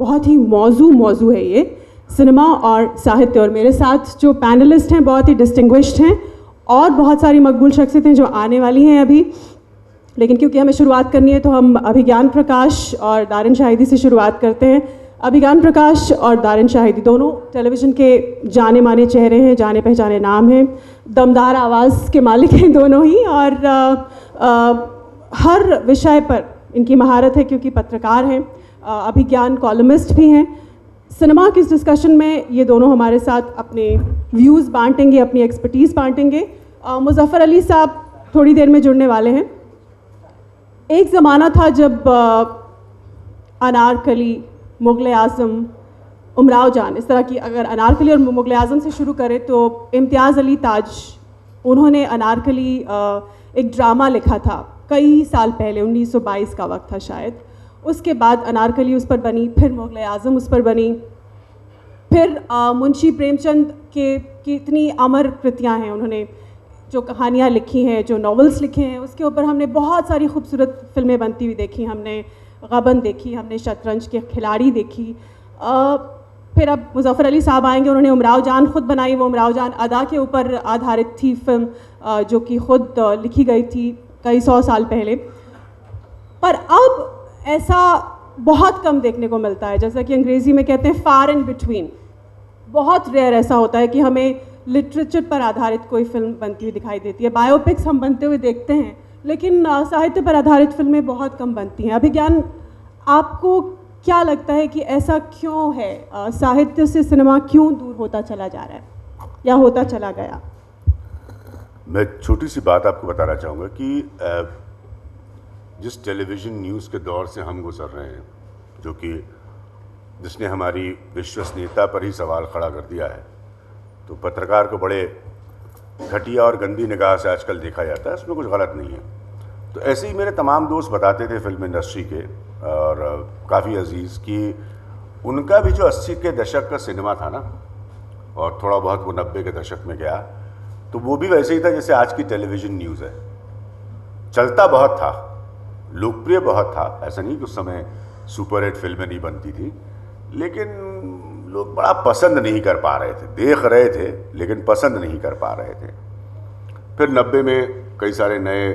बहुत ही मौजू है ये, सिनेमा और साहित्य। और मेरे साथ जो पैनलिस्ट हैं बहुत ही डिस्टिंग्विश्ड हैं और बहुत सारी मकबूल शख्सियतें जो आने वाली हैं अभी, लेकिन क्योंकि हमें शुरुआत करनी है तो हम अभिज्ञान प्रकाश और दारिन शाहिदी से शुरुआत करते हैं। अभिज्ञान प्रकाश और दारिन शाहिदी दोनों टेलीविज़न के जाने माने चेहरे हैं, जाने पहचाने नाम हैं, दमदार आवाज़ के मालिक हैं दोनों ही, और हर विषय पर इनकी महारत है क्योंकि पत्रकार हैं, अभिज्ञान कॉलमिस्ट भी हैं। सिनेमा की इस डिस्कशन में ये दोनों हमारे साथ अपने व्यूज़ बांटेंगे, अपनी एक्सपर्टीज़ बांटेंगे। मुज़फ़्फ़र अली साहब थोड़ी देर में जुड़ने वाले हैं। एक ज़माना था जब अनारकली, मुग़ल आज़म, उमराव जान, इस तरह की, अगर अनारकली और मुग़ल आज़म से शुरू करें तो इम्तियाज़ अली ताज, उन्होंने अनारकली एक ड्रामा लिखा था कई साल पहले, 1922 का वक्त था शायद। उसके बाद अनारकली उस पर बनी, फिर मुग़ल आज़म उस पर बनी, फिर मुंशी प्रेमचंद की इतनी अमर कृतियाँ हैं, उन्होंने जो कहानियाँ लिखी हैं, जो नॉवेल्स लिखे हैं, उसके ऊपर हमने बहुत सारी खूबसूरत फिल्में बनती हुई देखी। हमने गबन देखी, हमने शतरंज के खिलाड़ी देखी। फिर अब मुज़फ़्फ़र अली साहब आएंगे, उन्होंने उमराव जान ख़ुद बनाई। वो उमराव जान अदा के ऊपर आधारित थी फिल्म, जो कि ख़ुद लिखी गई थी कई 100 साल पहले। पर अब ऐसा बहुत कम देखने को मिलता है, जैसा कि अंग्रेज़ी में कहते हैं फार इन बिटवीन। बहुत रेयर ऐसा होता है कि हमें लिटरेचर पर आधारित कोई फिल्म बनती हुई दिखाई देती है। बायोपिक्स हम बनते हुए देखते हैं, लेकिन साहित्य पर आधारित फिल्में बहुत कम बनती हैं। अभिज्ञान, आपको क्या लगता है कि ऐसा क्यों है? साहित्य से सिनेमा क्यों दूर होता चला जा रहा है या होता चला गया? मैं छोटी सी बात आपको बताना चाहूँगा कि जिस टेलीविज़न न्यूज़ के दौर से हम गुजर रहे हैं, जो कि जिसने हमारी विश्वसनीयता पर ही सवाल खड़ा कर दिया है, तो पत्रकार को बड़े घटिया और गंदी निगाह से आजकल देखा जाता है। इसमें कुछ गलत नहीं है। तो ऐसे ही मेरे तमाम दोस्त बताते थे फिल्म इंडस्ट्री के और काफ़ी अजीज़, कि उनका भी जो 80 के दशक का सिनेमा था ना, और थोड़ा बहुत वो 90 के दशक में गया, तो वो भी वैसे ही था जैसे आज की टेलीविज़न न्यूज़ है। चलता बहुत था, लोकप्रिय बहुत था। ऐसा नहीं कि उस समय सुपर हिट फिल्में नहीं बनती थी, लेकिन लोग बड़ा पसंद नहीं कर पा रहे थे। देख रहे थे लेकिन पसंद नहीं कर पा रहे थे। फिर 90 में कई सारे नए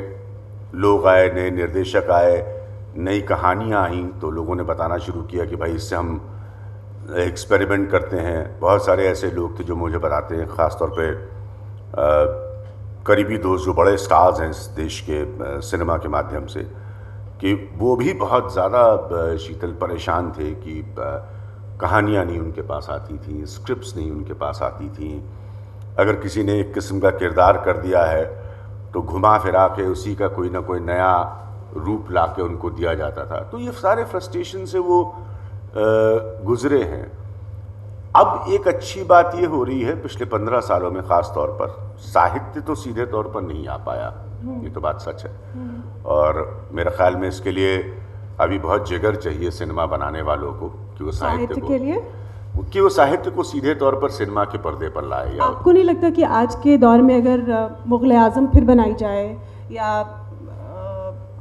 लोग आए, नए निर्देशक आए, नई कहानियाँ आईं, तो लोगों ने बताना शुरू किया कि भाई इससे हम एक्सपेरिमेंट करते हैं। बहुत सारे ऐसे लोग थे जो मुझे बताते हैं, ख़ास तौर पे करीबी दोस्त जो बड़े स्टार्स हैं इस देश के सिनेमा के माध्यम से, कि वो भी बहुत ज़्यादा शीतल परेशान थे कि कहानियाँ नहीं उनके पास आती थी, स्क्रिप्ट्स नहीं उनके पास आती थी। अगर किसी ने एक किस्म का किरदार कर दिया है तो घुमा फिरा के उसी का कोई ना कोई नया रूप ला के उनको दिया जाता था। तो ये सारे फ्रस्ट्रेशन से वो गुज़रे हैं। अब एक अच्छी बात ये हो रही है पिछले 15 सालों में, ख़ास तौर पर साहित्य तो सीधे तौर पर नहीं आ पाया, ये तो बात सच है। और मेरे ख्याल में इसके लिए अभी बहुत जिगर चाहिए सिनेमा बनाने वालों को कि वो साहित्य के लिए कि वो साहित्य को सीधे तौर पर सिनेमा के पर्दे पर लाए। आपको नहीं लगता कि आज के दौर में अगर मुग़ल आज़म फिर बनाई जाए या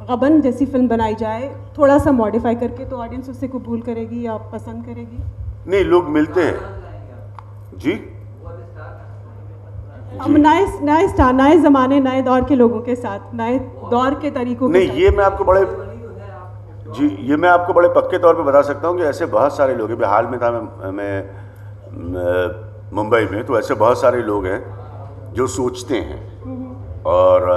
गबन जैसी फिल्म बनाई जाए, थोड़ा सा मॉडिफाई करके, तो ऑडियंस उससे कबूल करेगी या पसंद करेगी? नहीं, लोग मिलते हैं जी। हम नए स्टार, नए ज़माने, नए दौर के लोगों के साथ, नए दौर के तरीकों के नहीं, ये मैं आपको बड़े पक्के तौर पे बता सकता हूँ कि ऐसे बहुत सारे लोग हैं। हाल में था मैं मुंबई में, तो ऐसे बहुत सारे लोग हैं जो सोचते हैं और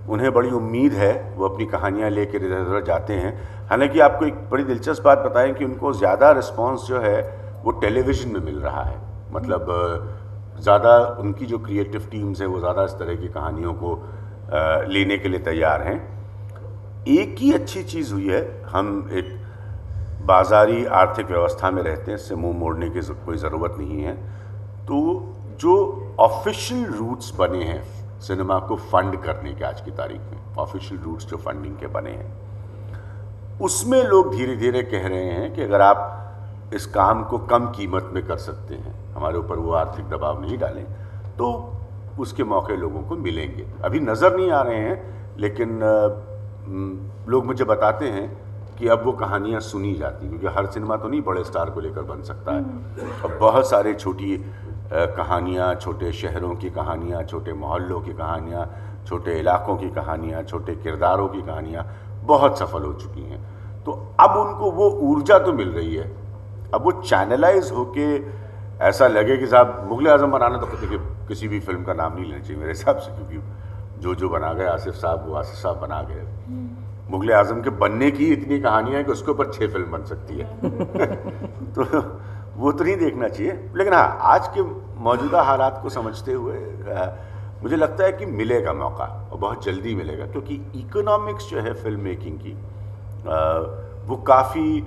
उन्हें बड़ी उम्मीद है, वो अपनी कहानियाँ लेकर इधर उधर जाते हैं। हालांकि आपको एक बड़ी दिलचस्प बात बताएं कि उनको ज़्यादा रिस्पांस जो है वो टेलीविज़न में मिल रहा है। मतलब ज़्यादा उनकी जो क्रिएटिव टीम्स है वो ज़्यादा इस तरह की कहानियों को लेने के लिए तैयार हैं। एक ही अच्छी चीज़ हुई है, हम एक बाज़ारी आर्थिक व्यवस्था में रहते हैं, इससे मुंह मोड़ने की कोई ज़रूरत नहीं है। तो जो ऑफिशियल रूट्स बने हैं सिनेमा को फंड करने के, आज की तारीख में ऑफिशियल रूट्स जो फंडिंग के बने हैं, उसमें लोग धीरे धीरे कह रहे हैं कि अगर आप इस काम को कम कीमत में कर सकते हैं, हमारे ऊपर वो आर्थिक दबाव नहीं डालें, तो उसके मौके लोगों को मिलेंगे। अभी नज़र नहीं आ रहे हैं, लेकिन लोग मुझे बताते हैं कि अब वो कहानियाँ सुनी जाती, क्योंकि हर सिनेमा तो नहीं बड़े स्टार को लेकर बन सकता है। अब बहुत सारे छोटी कहानियाँ, छोटे शहरों की कहानियाँ, छोटे मोहल्लों की कहानियाँ, छोटे इलाकों की कहानियाँ, छोटे किरदारों की कहानियाँ बहुत सफल हो चुकी हैं। तो अब उनको वो ऊर्जा तो मिल रही है, अब वो चैनलाइज होके ऐसा लगे कि साहब मुगल आजम बनाना, तो देखिए किसी भी फिल्म का नाम नहीं लेना चाहिए मेरे हिसाब से, क्योंकि जो बना गए आसिफ साहब, वो आसिफ साहब बना गए। मुगल आजम के बनने की इतनी कहानियाँ हैं कि उसके ऊपर 6 फिल्म बन सकती है। तो वो तो नहीं देखना चाहिए। लेकिन हाँ, आज के मौजूदा हालात को समझते हुए मुझे लगता है कि मिलेगा मौका, और बहुत जल्दी मिलेगा, क्योंकि इकोनॉमिक्स जो है फिल्म मेकिंग की वो काफ़ी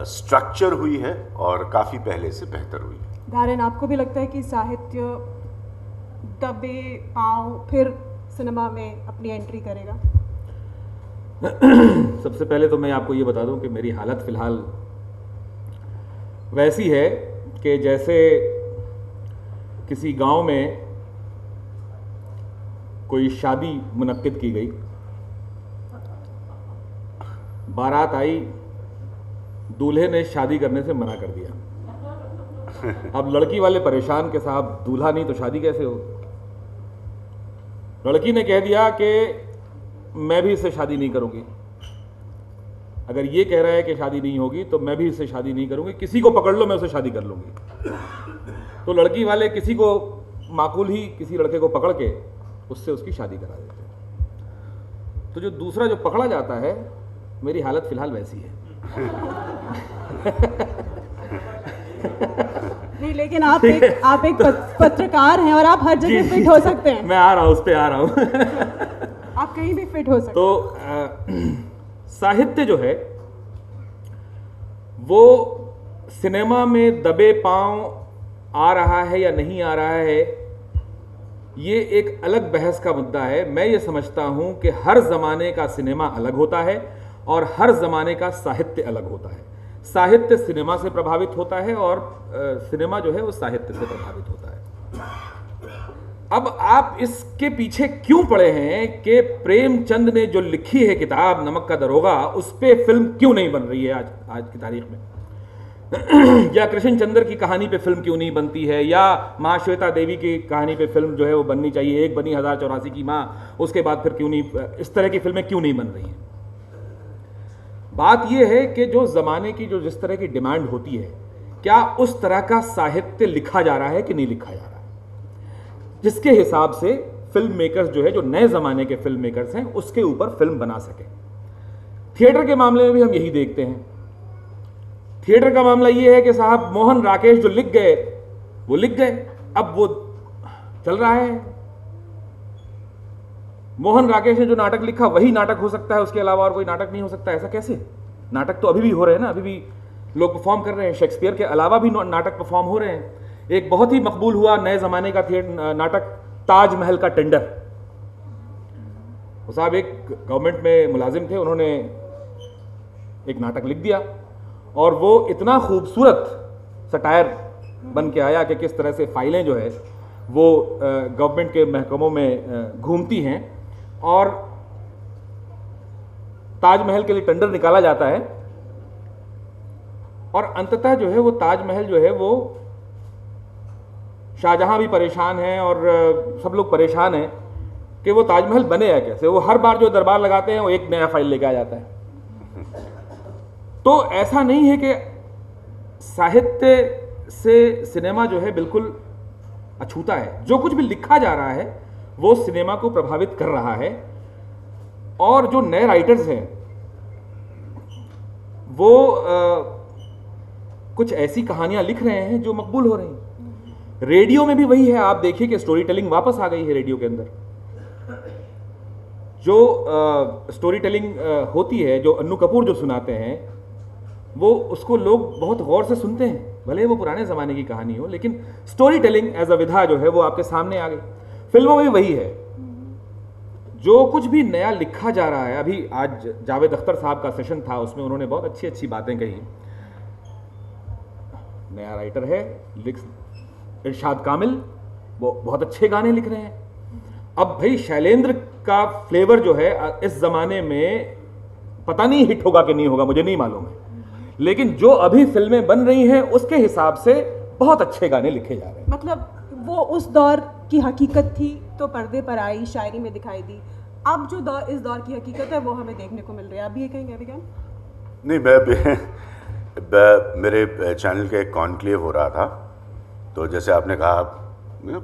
स्ट्रक्चर हुई है और काफ़ी पहले से बेहतर हुई है। धारण, आपको भी लगता है कि साहित्य दबे पाँव फिर सिनेमा में अपनी एंट्री करेगा? सबसे पहले तो मैं आपको ये बता दूं कि मेरी हालत फ़िलहाल वैसी है कि जैसे किसी गांव में कोई शादी मुनक्किद की गई, बारात आई, दूल्हे ने शादी करने से मना कर दिया। अब लड़की वाले परेशान के साहब दूल्हा नहीं तो शादी कैसे हो। लड़की ने कह दिया कि मैं भी इससे शादी नहीं करूंगी। अगर ये कह रहा है कि शादी नहीं होगी तो मैं भी इससे शादी नहीं करूंगी, किसी को पकड़ लो मैं उससे शादी कर लूंगी। तो लड़की वाले किसी को माकूल ही किसी लड़के को पकड़ के उससे उसकी शादी करा देते हैं। तो जो दूसरा जो पकड़ा जाता है, मेरी हालत फिलहाल वैसी है। नहीं, लेकिन आप एक पत्रकार हैं और आप हर जगह फिट हो सकते हैं। मैं आ रहा हूं, उस पर आ रहा हूं। आप कहीं भी फिट हो सकते हैं। तो साहित्य जो है वो सिनेमा में दबे पांव आ रहा है या नहीं आ रहा है, ये एक अलग बहस का मुद्दा है। मैं ये समझता हूं कि हर जमाने का सिनेमा अलग होता है और हर जमाने का साहित्य अलग होता है। साहित्य सिनेमा से प्रभावित होता है और सिनेमा जो है वो साहित्य से प्रभावित होता है। अब आप इसके पीछे क्यों पड़े हैं कि प्रेमचंद ने जो लिखी है किताब नमक का दरोगा, उस पर फिल्म क्यों नहीं बन रही है आज की तारीख में? या कृष्णचंद्र की कहानी पे फिल्म क्यों नहीं बनती है? या माँ श्वेता देवी की कहानी पे फिल्म जो है वो बननी चाहिए, एक बनी 1084 की माँ, उसके बाद फिर क्यों नहीं, इस तरह की फिल्में क्यों नहीं बन रही हैं? बात यह है कि जो जमाने की जो जिस तरह की डिमांड होती है, क्या उस तरह का साहित्य लिखा जा रहा है कि नहीं लिखा जा रहा है, जिसके हिसाब से फिल्म मेकर्स जो है, जो नए जमाने के फिल्म मेकर्स हैं, उसके ऊपर फिल्म बना सके। थिएटर के मामले में भी हम यही देखते हैं। थिएटर का मामला यह है कि साहब मोहन राकेश जो लिख गए वो लिख गए, अब वो चल रहा है। मोहन राकेश ने जो नाटक लिखा वही नाटक हो सकता है, उसके अलावा और कोई नाटक नहीं हो सकता। ऐसा कैसे? नाटक तो अभी भी हो रहे हैं ना, अभी भी लोग परफॉर्म कर रहे हैं। शेक्सपियर के अलावा भी नाटक परफॉर्म हो रहे हैं। एक बहुत ही मकबूल हुआ नए जमाने का थिएटर नाटक ताजमहल का टेंडर। वो साहब एक गवर्नमेंट में मुलाजिम थे, उन्होंने एक नाटक लिख दिया और वो इतना खूबसूरत सटायर बन के आया कि किस तरह से फाइलें जो है वो गवर्नमेंट के महकमों में घूमती हैं और ताजमहल के लिए टेंडर निकाला जाता है और अंततः जो है वो ताजमहल जो है वो शाहजहां भी परेशान है और सब लोग परेशान हैं कि वो ताजमहल बनेगा कैसे। वो हर बार जो दरबार लगाते हैं वो एक नया फाइल लेके आ जाता है। तो ऐसा नहीं है कि साहित्य से सिनेमा जो है बिल्कुल अछूता है। जो कुछ भी लिखा जा रहा है वो सिनेमा को प्रभावित कर रहा है और जो नए राइटर्स हैं वो कुछ ऐसी कहानियां लिख रहे हैं जो मकबूल हो रही हैं। रेडियो में भी वही है। आप देखिए कि स्टोरी टेलिंग वापस आ गई है रेडियो के अंदर। जो स्टोरी टेलिंग होती है, जो अन्नू कपूर जो सुनाते हैं, वो उसको लोग बहुत गौर से सुनते हैं, भले वो पुराने ज़माने की कहानी हो, लेकिन स्टोरी टेलिंग एज अ विधा जो है वो आपके सामने आ गई। फिल्मों में भी वही है। जो कुछ भी नया लिखा जा रहा है, अभी आज जावेद अख्तर साहब का सेशन था, उसमें उन्होंने बहुत अच्छी अच्छी बातें कही। नया राइटर है, इरशाद कामिल, वो बहुत अच्छे गाने लिख रहे हैं। अब भाई शैलेंद्र का फ्लेवर जो है इस जमाने में पता नहीं हिट होगा कि नहीं होगा, मुझे नहीं मालूम है, लेकिन जो अभी फिल्में बन रही हैं उसके हिसाब से बहुत अच्छे गाने लिखे जा रहे हैं। मतलब वो उस दौर की हकीकत थी तो पर्दे पर आई, शायरी में दिखाई दी। अब जो दौर, इस दौर की हकीकत है वो हमें देखने को मिल रही है। आप भी ये कहेंगे अभिज्ञान? नहीं, मेरे चैनल का एक कॉन्क्लेव हो रहा था, तो जैसे आपने कहा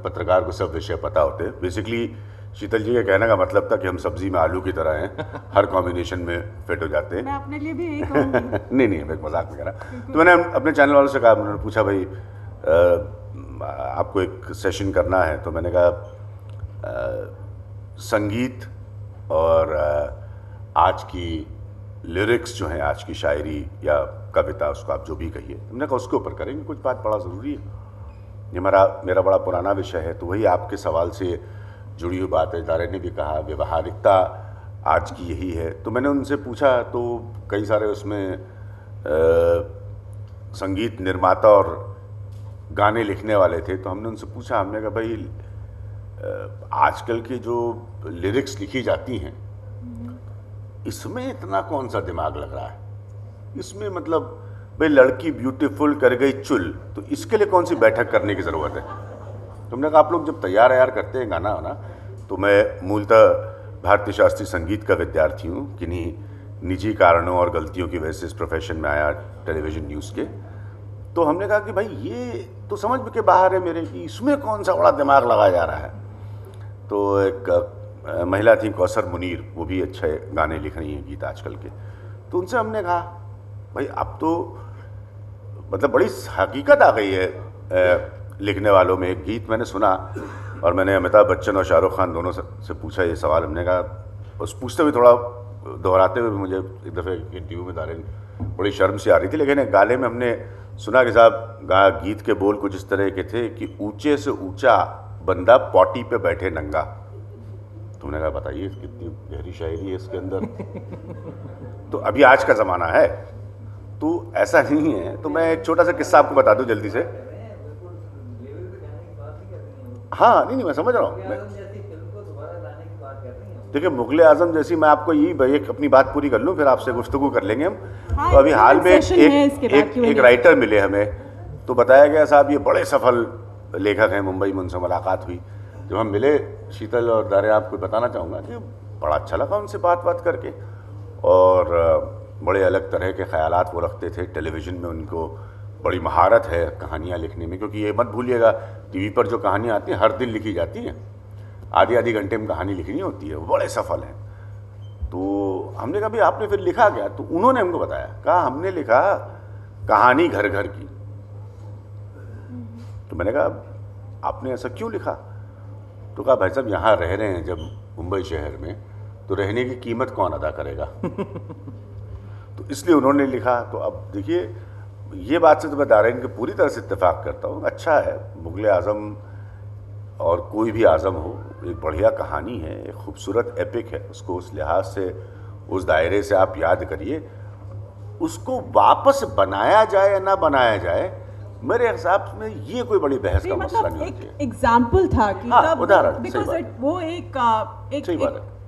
पत्रकार को सब विषय पता होते हैं। बेसिकली शीतल जी के कहने का मतलब था कि हम सब्जी में आलू की तरह हैं, हर कॉम्बिनेशन में फिट हो जाते हैं। मैं अपने लिए भी यही कहूँगी। नहीं, मैं मजाक में कह रहा। तो मैंने अपने चैनल वालों से कहा, उन्होंने पूछा भाई आपको एक सेशन करना है, तो मैंने कहा संगीत और आज की लिरिक्स जो हैं, आज की शायरी या कविता, उसको आप जो भी कहिए, हमने कहा उसके ऊपर करेंगे, कुछ बात बड़ा ज़रूरी है, ये मेरा बड़ा पुराना विषय है। तो वही आपके सवाल से जुड़ी हुई बात है। दारे ने भी कहा व्यवहारिकता आज की यही है। तो मैंने उनसे पूछा, तो कई सारे उसमें संगीत निर्माता और गाने लिखने वाले थे, तो हमने उनसे पूछा, हमने कहा भाई आजकल की जो लिरिक्स लिखी जाती हैं इसमें इतना कौन सा दिमाग लग रहा है, इसमें मतलब भाई लड़की ब्यूटीफुल कर गई चुल, तो इसके लिए कौन सी बैठक करने की ज़रूरत है। तुमने कहा आप लोग जब तैयार करते हैं गाना ना, तो मैं मूलतः भारतीय शास्त्रीय संगीत का विद्यार्थी हूँ, किन्हीं निजी कारणों और गलतियों की वजह से इस प्रोफेशन में आया टेलीविज़न न्यूज़ के। तो हमने कहा कि भाई ये तो समझ के बाहर है मेरे कि इसमें कौन सा बड़ा दिमाग लगाया जा रहा है। तो एक महिला थी कौसर मुनीर, वो भी अच्छे गाने लिख रही हैं, गीत आजकल के। तो उनसे हमने कहा भाई अब तो मतलब बड़ी हकीकत आ गई है लिखने वालों में। एक गीत मैंने सुना और मैंने अमिताभ बच्चन और शाहरुख खान दोनों से पूछा ये सवाल। हमने कहा, उस पूछते हुए थोड़ा दोहराते हुए मुझे एक दफ़े इंटरव्यू में दारेन बड़ी शर्म सी आ रही थी, लेकिन एक गाने में हमने सुना कि साहब गीत के बोल कुछ इस तरह के थे कि ऊंचे से ऊंचा बंदा पॉटी पे बैठे नंगा। तुमने कहा बताइए कितनी गहरी शायरी है इसके अंदर। तो अभी आज का ज़माना है, तो ऐसा नहीं है। तो मैं एक छोटा सा किस्सा आपको बता दूं जल्दी से। हाँ, नहीं मैं समझ रहा हूँ। देखिए मुगले आजम जैसी, मैं आपको यही एक अपनी बात पूरी कर लूँ फिर आपसे गुफ्तगू कर लेंगे हम। हाँ, तो अभी हाल में एक राइटर मिले हमें, तो बताया गया साहब ये बड़े सफल लेखक हैं, मुंबई में उनसे मुलाकात हुई। जब हम मिले शीतल और दारे, आपको बताना चाहूँगा कि बड़ा अच्छा लगा उनसे बात करके, और बड़े अलग तरह के ख्यालात वो रखते थे। टेलीविज़न में उनको बड़ी महारत है कहानियाँ लिखने में, क्योंकि ये मत भूलिएगा टीवी पर जो कहानियाँ आती हैं हर दिन लिखी जाती हैं, आधी घंटे में कहानी लिखनी होती है, वो बड़े सफल हैं। तो हमने कहा भाई आपने फिर लिखा क्या? तो उन्होंने हमको बताया, कहा हमने लिखा कहानी घर घर की। तो मैंने कहा आपने ऐसा क्यों लिखा? तो कहा भाई साहब यहाँ रह रहे हैं जब मुंबई शहर में, तो रहने की कीमत कौन अदा करेगा। तो इसलिए उन्होंने लिखा। तो अब देखिए ये बात से तो मैं दारेन के पूरी तरह से इत्तेफाक करता हूँ। अच्छा है, मुगले आज़म और कोई भी आज़म हो, एक बढ़िया कहानी है, एक खूबसूरत एपिक है, उसको उस लिहाज से उस दायरे से आप याद करिए। उसको वापस बनाया जाए या ना बनाया जाए, मेरे हिसाब में ये कोई बड़ी बहस का मसला नहीं होना चाहिए। एग्जाम्पल था कि हाँ, उदाहरण, बिकॉज वो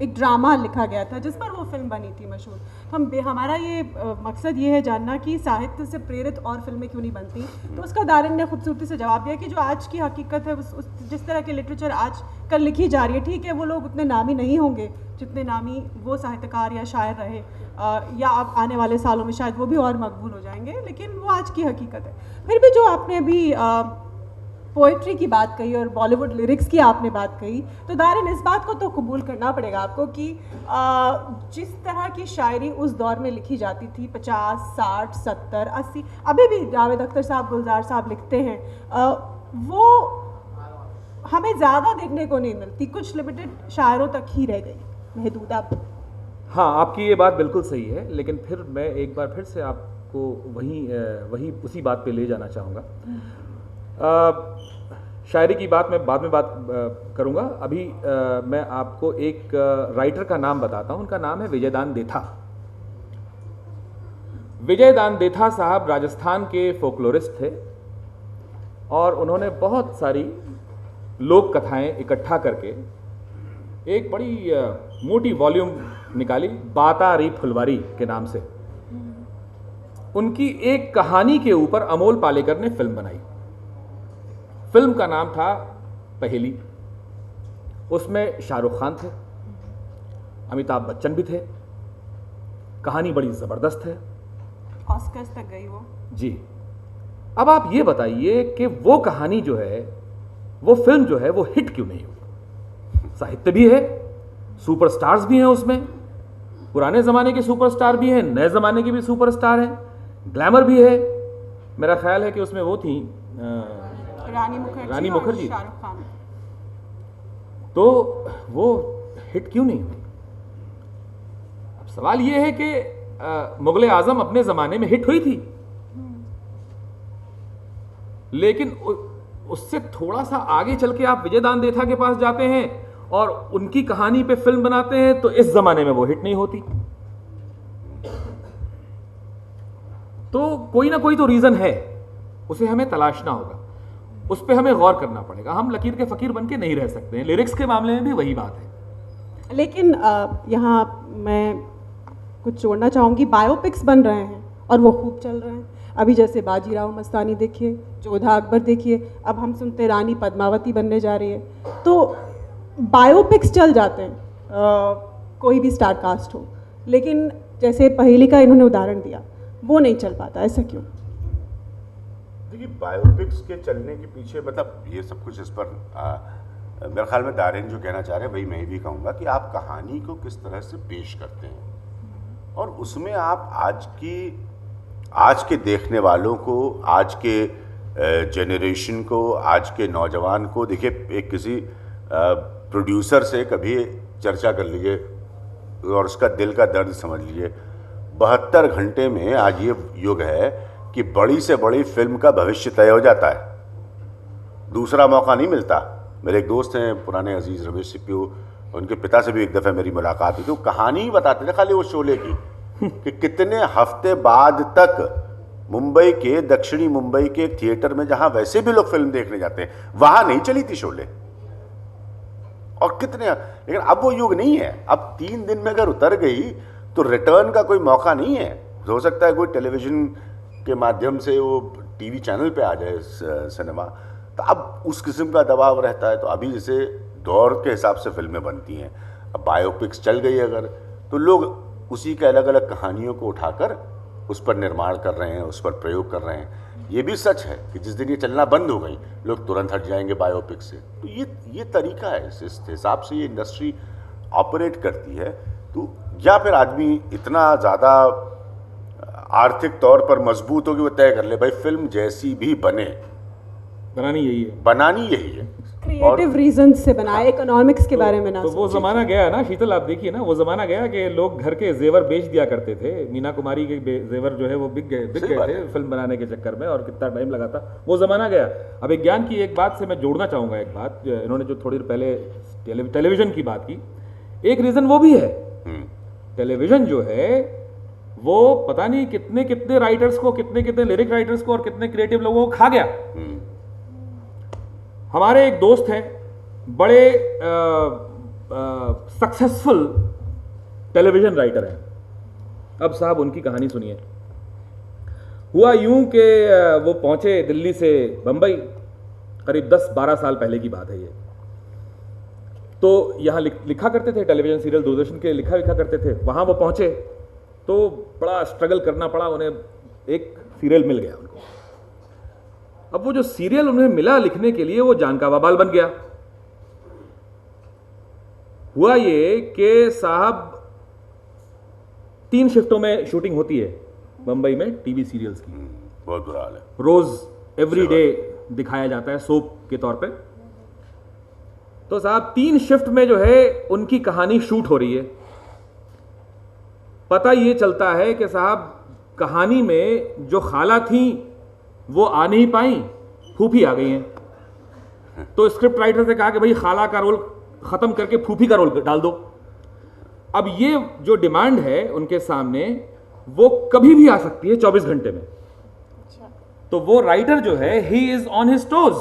एक ड्रामा लिखा गया था जिस पर वो फिल्म बनी थी मशहूर। हमारा ये मकसद ये है जानना कि साहित्य से प्रेरित और फिल्में क्यों नहीं बनती। तो उसका दारेन ने खूबसूरती से जवाब दिया कि जो आज की हकीकत है, जिस तरह की लिटरेचर आज कल लिखी जा रही है, ठीक है वो लोग उतने नामी नहीं होंगे जितने नामी वो साहित्यकार या शायर रहे, या अब आने वाले सालों में शायद वो भी और मकबूल हो जाएंगे, लेकिन वो आज की हकीकत है। फिर भी जो आपने अभी पोइट्री की बात कही और बॉलीवुड लिरिक्स की आपने बात कही, तो दारेन इस बात को तो कबूल करना पड़ेगा आपको कि जिस तरह की शायरी उस दौर में लिखी जाती थी 50, 60, 70, 80, अभी भी जावेद अख्तर साहब, गुलजार साहब लिखते हैं, वो हमें ज़्यादा देखने को नहीं मिलती, कुछ लिमिटेड शायरों तक ही रह गई, महदूदा। हाँ, आपकी ये बात बिल्कुल सही है, लेकिन फिर मैं एक बार फिर से आपको वही उसी बात पे ले जाना चाहूँगा। शायरी की बात मैं बाद में बात करूँगा। अभी मैं आपको एक राइटर का नाम बताता हूँ। उनका नाम है विजयदान देथा। विजयदान देथा साहब राजस्थान के फोकलोरिस्ट थे और उन्होंने बहुत सारी लोक कथाएं इकट्ठा करके एक बड़ी मोटी वॉल्यूम निकाली, बाता री फुलवारी के नाम से। उनकी एक कहानी के ऊपर अमोल पालेकर ने फिल्म बनाई। फिल्म का नाम था पहेली। उसमें शाहरुख खान थे, अमिताभ बच्चन भी थे। कहानी बड़ी जबरदस्त है, ऑस्कर्स तक गई वो जी। अब आप ये बताइए कि वो कहानी जो है, वो फिल्म जो है, वो हिट क्यों नहीं हुई? साहित्य भी है, सुपरस्टार्स भी हैं उसमें, पुराने जमाने के सुपरस्टार भी हैं, नए जमाने के भी सुपरस्टार हैं, ग्लैमर भी है। मेरा ख्याल है कि उसमें वो थी रानी मुखर्जी। शाहरुख खान। तो वो हिट क्यों नहीं हुई? अब सवाल ये है कि मुगले आजम अपने जमाने में हिट हुई थी, लेकिन उससे थोड़ा सा आगे चल के आप विजयदान देथा के पास जाते हैं और उनकी कहानी पे फिल्म बनाते हैं, तो इस जमाने में वो हिट नहीं होती। तो कोई ना कोई तो रीजन है, उसे हमें तलाशना होगा, उस पर हमें गौर करना पड़ेगा। हम लकीर के फकीर बन के नहीं रह सकते हैं। लिरिक्स के मामले में भी वही बात है। लेकिन यहाँ मैं कुछ जोड़ना चाहूँगी, बायोपिक्स बन रहे हैं और वो खूब चल रहे हैं। अभी जैसे बाजीराव मस्तानी देखिए, जोधा अकबर देखिए, अब हम सुनते हैं रानी पद्मावती बनने जा रही है। तो बायोपिक्स चल जाते हैं, कोई भी स्टार कास्ट हो, लेकिन जैसे पहेली का इन्होंने उदाहरण दिया, वो नहीं चल पाता। ऐसा क्यों? देखिए, बायोपिक्स के चलने के पीछे मतलब ये सब कुछ इस पर मेरे ख्याल में दारेन जो कहना चाह रहे हैं वही मैं भी कहूँगा कि आप कहानी को किस तरह से पेश करते हैं और उसमें आप आज के देखने वालों को, आज के जेनरेशन को, आज के नौजवान को, देखिए एक किसी प्रोड्यूसर से कभी चर्चा कर लीजिए और उसका दिल का दर्द समझ लीजिए। 72 घंटे में आज ये युग है कि बड़ी से बड़ी फिल्म का भविष्य तय हो जाता है, दूसरा मौका नहीं मिलता। मेरे एक दोस्त हैं पुराने अजीज़ रमेश सिप्पू, उनके पिता से भी एक दफ़ा मेरी मुलाकात हुई, तो कहानी ही बताते थे खाली वो शोले की कि कितने हफ्ते बाद तक मुंबई के, दक्षिणी मुंबई के एक थिएटर में जहां वैसे भी लोग फिल्म देखने जाते हैं, वहां नहीं चली थी शोले। और कितने, लेकिन अब वो युग नहीं है। अब 3 दिन में अगर उतर गई तो रिटर्न का कोई मौका नहीं है। हो सकता है कोई टेलीविजन के माध्यम से वो टीवी चैनल पे आ जाए सिनेमा, तो अब उस किस्म का दबाव रहता है। तो अभी जैसे दौर के हिसाब से फिल्में बनती हैं, अब बायोपिक्स चल गई अगर, तो लोग उसी के अलग अलग कहानियों को उठाकर उस पर निर्माण कर रहे हैं, उस पर प्रयोग कर रहे हैं। ये भी सच है कि जिस दिन ये चलना बंद हो गई, लोग तुरंत हट जाएंगे बायोपिक से। तो ये तरीका है, इस हिसाब से ये इंडस्ट्री ऑपरेट करती है। तो या फिर आदमी इतना ज़्यादा आर्थिक तौर पर मजबूत हो कि वो तय कर ले भाई फिल्म जैसी भी बने, बनानी यही है, क्रिएटिव रीजन से बनाए, इकोनॉमिक्स के बारे में ना। तो वो जमाना गया ना शीतल, आप देखिए ना, वो जमाना गया कि लोग घर के जेवर बेच दिया करते थे। मीना कुमारी के जेवर जो है वो बिक गए थे फिल्म बनाने के चक्कर में, और कितना टाइम लगा था, वो जमाना गया। अब विज्ञान की एक बात से मैं जोड़ना चाहूँगा, एक बात इन्होंने जो थोड़ी देर पहले टेलीविजन की बात की, एक रीज़न वो भी है। टेलीविजन जो है वो पता नहीं कितने कितने राइटर्स को, कितने कितने लिरिक राइटर्स को और कितने क्रिएटिव लोगों को खा गया। हमारे एक दोस्त हैं, बड़े सक्सेसफुल टेलीविजन राइटर हैं। अब साहब उनकी कहानी सुनिए। हुआ यूं कि वो पहुंचे दिल्ली से बंबई, करीब 10-12 साल पहले की बात है ये। तो यहाँ लिखा करते थे, टेलीविजन सीरियल दूरदर्शन के लिखा करते थे। वहाँ वो पहुँचे तो बड़ा स्ट्रगल करना पड़ा उन्हें, एक सीरियल मिल गया उनको। अब वो जो सीरियल उन्हें मिला लिखने के लिए, वो जान का बवाल बन गया। हुआ ये कि साहब 3 शिफ्टों में शूटिंग होती है बंबई में टीवी सीरियल्स की। बहुत बुरा हाल है। रोज एवरी डे दिखाया जाता है सोप के तौर पे। तो साहब 3 शिफ्ट में जो है उनकी कहानी शूट हो रही है। पता ये चलता है कि साहब कहानी में जो खाला थी वो आ नहीं पाई, फूफी आ गई हैं। तो स्क्रिप्ट राइटर से कहा कि भाई खाला का रोल खत्म करके फूफी का रोल डाल दो। अब ये जो डिमांड है उनके सामने, वो कभी भी आ सकती है 24 घंटे में। तो वो राइटर जो है, he is on his toes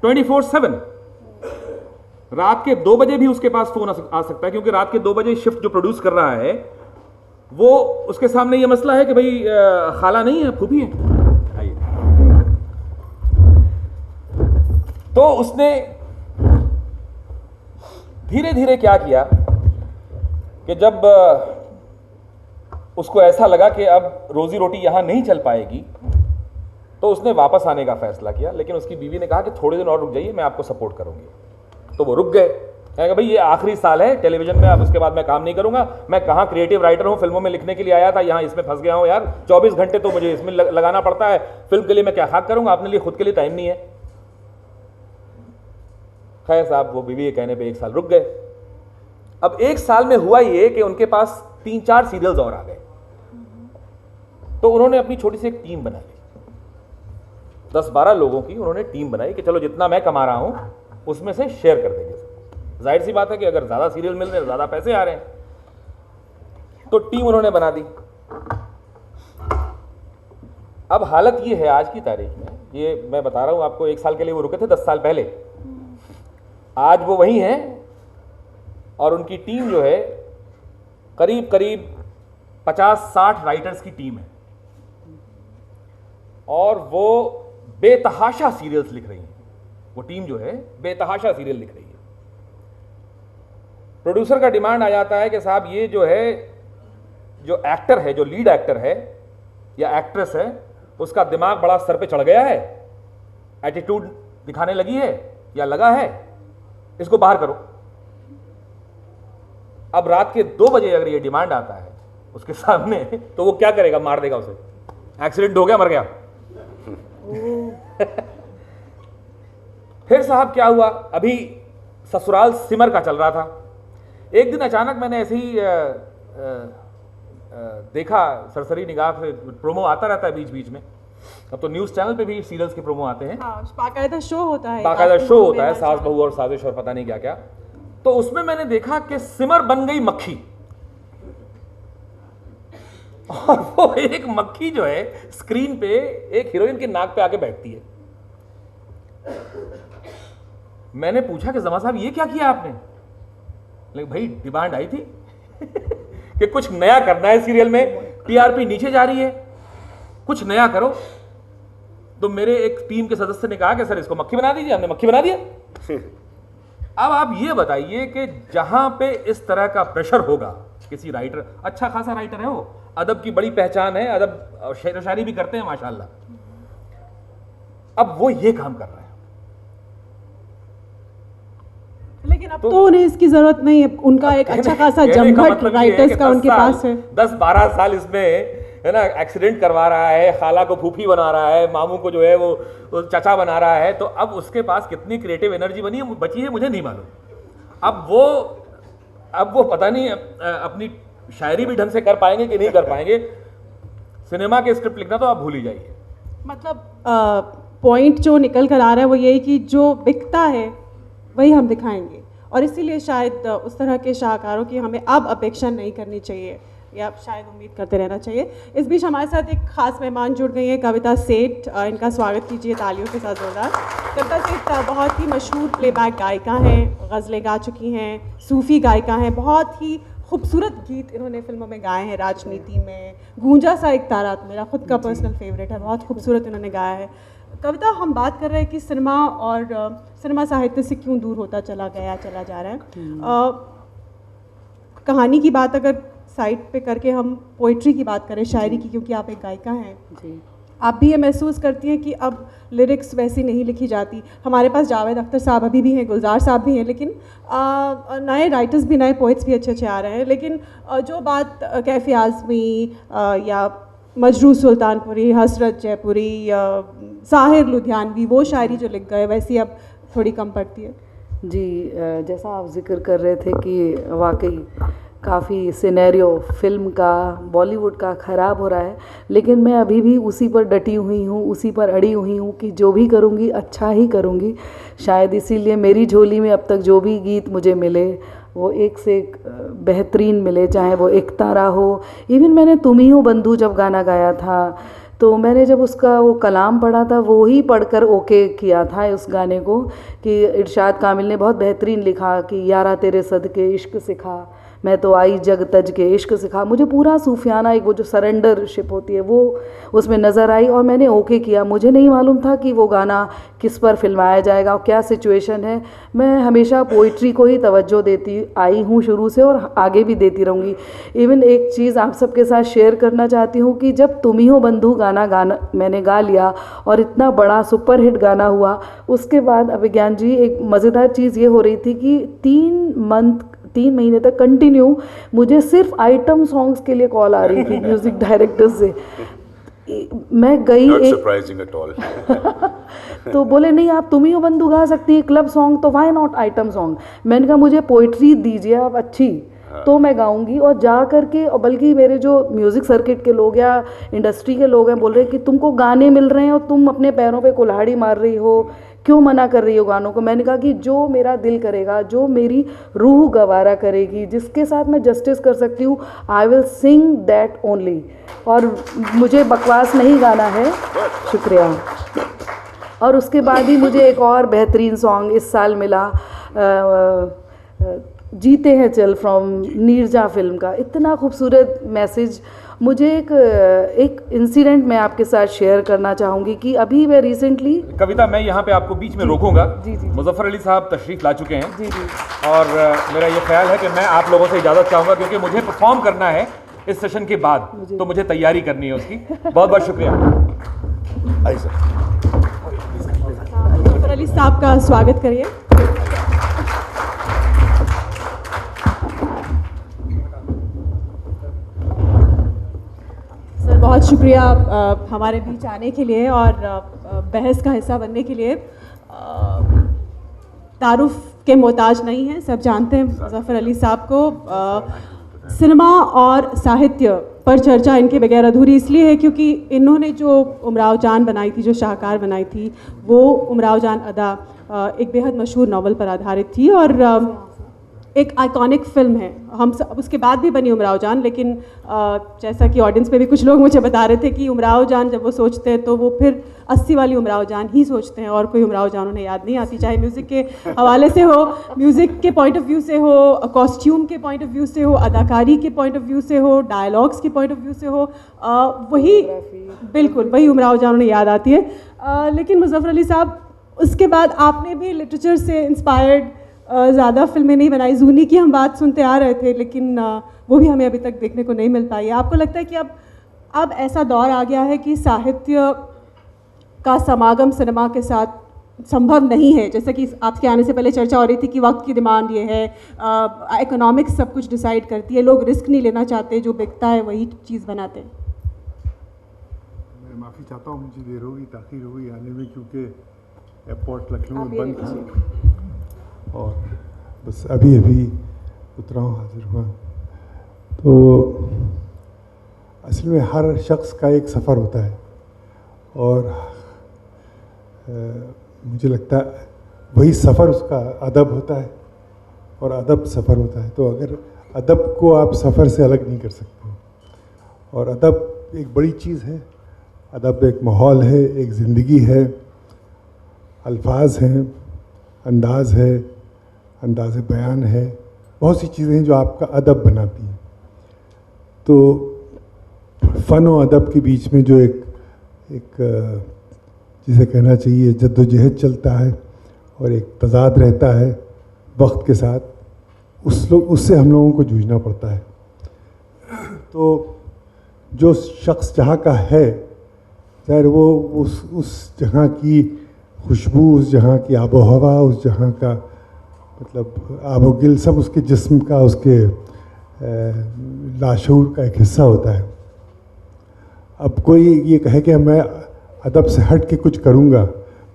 24/7। रात के 2 बजे भी उसके पास फोन आ सकता है, क्योंकि रात के 2 बजे शिफ्ट जो प्रोड्यूस कर रहा है वो उसके सामने ये मसला है कि भाई खाला नहीं है, फूफी है। आइए, तो उसने धीरे धीरे क्या किया कि जब उसको ऐसा लगा कि अब रोजी रोटी यहां नहीं चल पाएगी, तो उसने वापस आने का फैसला किया। लेकिन उसकी बीवी ने कहा कि थोड़े दिन और रुक जाइए, मैं आपको सपोर्ट करूंगी। तो वो रुक गए, कहेंगे भाई ये आखिरी साल है टेलीविजन में, अब उसके बाद मैं काम नहीं करूंगा, मैं कहाँ क्रिएटिव राइटर हूँ, फिल्मों में लिखने के लिए आया था, यहाँ इसमें फंस गया हूँ यार, 24 घंटे तो मुझे इसमें लगाना पड़ता है, फिल्म के लिए मैं क्या खाक करूंगा, अपने लिए खुद के लिए टाइम नहीं है। खैर साहब, वो बीवी के कहने पे 1 साल रुक गए। अब 1 साल में हुआ ये कि उनके पास 3-4 सीरियल्स और आ गए, तो उन्होंने अपनी छोटी सी एक टीम बना ली, 10-12 लोगों की उन्होंने टीम बनाई कि चलो जितना मैं कमा रहा हूं उसमें से शेयर कर देंगे। जाहिर सी बात है कि अगर ज़्यादा सीरियल मिल रहे हैं, ज़्यादा पैसे आ रहे हैं, तो टीम उन्होंने बना दी। अब हालत ये है आज की तारीख में, ये मैं बता रहा हूं आपको, 1 साल के लिए वो रुके थे 10 साल पहले, आज वो वही हैं और उनकी टीम जो है करीब करीब 50-60 राइटर्स की टीम है और वो बेतहाशा सीरियल्स लिख रही हैं। वो टीम जो है बेतहाशा सीरियल लिख रही है। प्रोड्यूसर का डिमांड आ जाता है कि साहब ये जो है, जो एक्टर है, जो लीड एक्टर है या एक्ट्रेस है, उसका दिमाग बड़ा सर पे चढ़ गया है, एटीट्यूड दिखाने लगी है या लगा है, इसको बाहर करो। अब रात के 2 बजे अगर ये डिमांड आता है उसके सामने, तो वो क्या करेगा? मार देगा उसे। एक्सीडेंट हो गया, मर गया। फिर साहब क्या हुआ, अभी ससुराल सिमर का चल रहा था। एक दिन अचानक मैंने ऐसे ही देखा, सरसरी निगाह से प्रोमो आता रहता है बीच बीच में, अब तो न्यूज़ चैनल पे भी सीरियल्स के प्रोमो आते हैं। बाकायदा शो होता है, बाकायदा शो होता है, सास बहू और साजिश और पता नहीं क्या क्या। तो उसमें मैंने देखा कि सिमर बन गई मक्खी, और वो एक मक्खी जो है स्क्रीन पे एक हीरोइन के नाक पे आके बैठती है। मैंने पूछा कि जमा साहब ये क्या किया आपने? लेकिन भाई डिमांड आई थी कि कुछ नया करना है सीरियल में, टीआरपी नीचे जा रही है, कुछ नया करो। तो मेरे एक टीम के सदस्य ने कहा कि सर इसको मक्खी बना दीजिए। हमने मक्खी बना दिया। अब आप ये बताइए कि जहां पे इस तरह का प्रेशर होगा, किसी राइटर, अच्छा खासा राइटर है वो, अदब की बड़ी पहचान है, अदब शेर व शायरी भी करते हैं माशाल्लाह, अब वो ये काम कर रहे हैं। लेकिन अब तो उन्हें इसकी जरूरत नहीं है, उनका एक अच्छा खासा जमघट राइटर्स का उनके पास है। 10-12 साल इसमें है ना, एक्सीडेंट करवा रहा है, खाला को फूफी बना रहा है, मामू को जो है वो चाचा बना रहा है, तो अब उसके पास कितनी क्रिएटिव एनर्जी बची है मुझे नहीं मालूम। अब वो पता नहीं अपनी शायरी भी ढंग से कर पाएंगे कि नहीं कर पाएंगे। सिनेमा के स्क्रिप्ट लिखना तो आप भूल ही जाइए। मतलब पॉइंट जो निकल कर आ रहा है वो यही कि जो बिकता है वही हम दिखाएंगे, और इसीलिए शायद उस तरह के शाहकारों की हमें अब अपेक्षा नहीं करनी चाहिए, या शायद उम्मीद करते रहना चाहिए। इस बीच हमारे साथ एक खास मेहमान जुड़ गई हैं, कविता सेठ। इनका स्वागत कीजिए तालियों के साथ जोरदार। कविता सेठ बहुत ही मशहूर प्लेबैक गायिका हैं, गज़लें गा चुकी हैं, सूफ़ी गायिका हैं, बहुत ही खूबसूरत गीत इन्होंने फिल्मों में गाए हैं। राजनीति में गूंजा सा एक तारा मेरा खुद का पर्सनल फेवरेट है, बहुत खूबसूरत इन्होंने गाया है। कविता, हम बात कर रहे हैं कि सिनेमा और सिनेमा साहित्य से क्यों दूर होता चला जा रहा है। कहानी की बात अगर साइड पे करके हम पोइट्री की बात करें, शायरी की, क्योंकि आप एक गायिका हैं जी, आप भी ये महसूस करती हैं कि अब लिरिक्स वैसी नहीं लिखी जाती? हमारे पास जावेद अख्तर साहब अभी भी हैं, गुलजार साहब भी हैं, लेकिन नए राइटर्स भी, नए पोइट्स भी अच्छे आ रहे हैं, लेकिन जो बात कैफ़ी आज़मी या मजरू सुल्तानपुरी, हसरत जयपुरी, साहिर लुधियानवी, वो शायरी जो लिख गए, वैसी अब थोड़ी कम पड़ती है। जी, जैसा आप जिक्र कर रहे थे कि वाकई काफ़ी सिनेरियो फिल्म का, बॉलीवुड का ख़राब हो रहा है, लेकिन मैं अभी भी उसी पर डटी हुई हूँ, उसी पर अड़ी हुई हूँ कि जो भी करूँगी अच्छा ही करूँगी। शायद इसीलिए मेरी झोली में अब तक जो भी गीत मुझे मिले वो एक से एक बेहतरीन मिले, चाहे वो एक तारा हो, इवन मैंने तुम ही हो बंधु जब गाना गाया था, तो मैंने जब उसका वो कलाम पढ़ा था, वो ही पढ़कर ओके किया था उस गाने को, कि इरशाद कामिल ने बहुत बेहतरीन लिखा कि यारा तेरे सदके इश्क सिखा, मैं तो आई जग तज के इश्क सिखा। मुझे पूरा सूफियाना एक वो जो सरेंडरशिप होती है वो उसमें नज़र आई और मैंने ओके किया। मुझे नहीं मालूम था कि वो गाना किस पर फिल्माया जाएगा और क्या सिचुएशन है। मैं हमेशा पोइट्री को ही तवज्जो देती आई हूँ शुरू से और आगे भी देती रहूँगी। इवन एक चीज़ आप सबके साथ शेयर करना चाहती हूँ कि जब तुम ही हो बंधु गाना मैंने गा लिया और इतना बड़ा सुपरहिट गाना हुआ, उसके बाद अभिज्ञान जी एक मज़ेदार चीज़ ये हो रही थी कि 3 महीने तक कंटिन्यू मुझे सिर्फ आइटम सॉन्ग्स के लिए कॉल आ रही थी म्यूज़िक डायरेक्टर से। मैं गई Not surprising at all. तो बोले नहीं आप तुम ही हो बंधु गा सकती है क्लब सॉन्ग, तो वाई नॉट आइटम सॉन्ग। मैंने कहा मुझे पोइट्री दीजिए आप अच्छी, तो मैं गाऊंगी। और जा करके, और बल्कि मेरे जो म्यूज़िक सर्किट के लोग या इंडस्ट्री के लोग हैं बोल रहे हैं कि तुमको गाने मिल रहे हैं और तुम अपने पैरों पे कुल्हाड़ी मार रही हो, क्यों मना कर रही हो गानों को। मैंने कहा कि जो मेरा दिल करेगा, जो मेरी रूह गवारा करेगी, जिसके साथ मैं जस्टिस कर सकती हूँ, I will sing that only. और मुझे बकवास नहीं गाना है। शुक्रिया। और उसके बाद ही मुझे एक और बेहतरीन सॉन्ग इस साल मिला, जीते हैं चल फ्रॉम नीरजा फिल्म का। इतना खूबसूरत मैसेज। मुझे एक इंसिडेंट मैं आपके साथ शेयर करना चाहूँगी कि अभी मैं रिसेंटली, कविता मैं यहाँ पे आपको बीच में रोकूंगा। जी। मुजफ्फर अली साहब तशरीफ़ ला चुके हैं। जी। और मेरा ये ख्याल है कि मैं आप लोगों से इजाज़त चाहूँगा क्योंकि मुझे परफॉर्म करना है इस सेशन के बाद, तो मुझे तैयारी करनी है उसकी। बहुत बहुत शुक्रिया। आइए सर। मुजफ्फर अली साहब का स्वागत करिए। सर बहुत शुक्रिया हमारे बीच आने के लिए और बहस का हिस्सा बनने के लिए। तारुफ के मोहताज नहीं हैं, सब जानते हैं मुजफ्फर अली साहब को। सिनेमा और साहित्य पर चर्चा इनके बगैर अधूरी इसलिए है क्योंकि इन्होंने जो उमराव जान बनाई थी, जो शाहकार बनाई थी, वो उमराव जान अदा एक बेहद मशहूर नावल पर आधारित थी और एक आइकॉनिक फिल्म है। हम सब उसके बाद भी बनी उमराव जान, लेकिन जैसा कि ऑडियंस में भी कुछ लोग मुझे बता रहे थे कि उमराव जान जब वो सोचते हैं तो वो फिर 80 वाली उमराव जान ही सोचते हैं और कोई उमराव जान उन्हें याद नहीं आती, चाहे म्यूज़िक के हवाले से हो, म्यूज़िक के पॉइंट ऑफ व्यू से हो, कॉस्ट्यूम के पॉइंट ऑफ व्यू से हो, अदाकारी के पॉइंट ऑफ व्यू से हो, डायलॉग्स के पॉइंट ऑफ व्यू से हो, वही बिल्कुल वही उमराव जान उन्हें याद आती है। लेकिन मुजफ्फर अली साहब, उसके बाद आपने भी लिटरेचर से इंस्पायर्ड ज़्यादा फिल्में नहीं बनाई। जूनी की हम बात सुनते आ रहे थे, लेकिन वो भी हमें अभी तक देखने को नहीं मिल पाई है। आपको लगता है कि अब ऐसा दौर आ गया है कि साहित्य का समागम सिनेमा के साथ संभव नहीं है? जैसे कि आपके आने से पहले चर्चा हो रही थी कि वक्त की डिमांड ये है, इकोनॉमिक्स सब कुछ डिसाइड करती है, लोग रिस्क नहीं लेना चाहते, जो बिकता है वही चीज़ बनाते हैं। मैं माफ़ी चाहता हूँ, मुझे देर होगी, ताख़ीर होगी आने में, क्योंकि एयरपोर्ट लखनऊ में बंद था और बस अभी उतरा हूँ, हाजिर हुआ। तो असल में हर शख्स का एक सफ़र होता है और मुझे लगता है वही सफ़र उसका अदब होता है और अदब सफ़र होता है। तो अगर अदब को आप सफ़र से अलग नहीं कर सकते, और अदब एक बड़ी चीज़ है। अदब एक माहौल है, एक ज़िंदगी है, अल्फाज हैं, अंदाज़ है, अंदाज़ बयान है, बहुत सी चीज़ें हैं जो आपका अदब बनाती हैं। तो फ़न और अदब के बीच में जो एक जिसे कहना चाहिए जद्दोजहद चलता है और एक तज़ाद रहता है वक्त के साथ, उससे हम लोगों को जूझना पड़ता है। तो जो शख्स जहाँ का है, चाहे वो उस जगह की खुशबू, उस जहाँ की आबो हवा, उस जहाँ का मतलब आबो गिल, सब उसके जिस्म का, उसके लाशूर का एक हिस्सा होता है। अब कोई ये कहे कि मैं अदब से हट के कुछ करूँगा,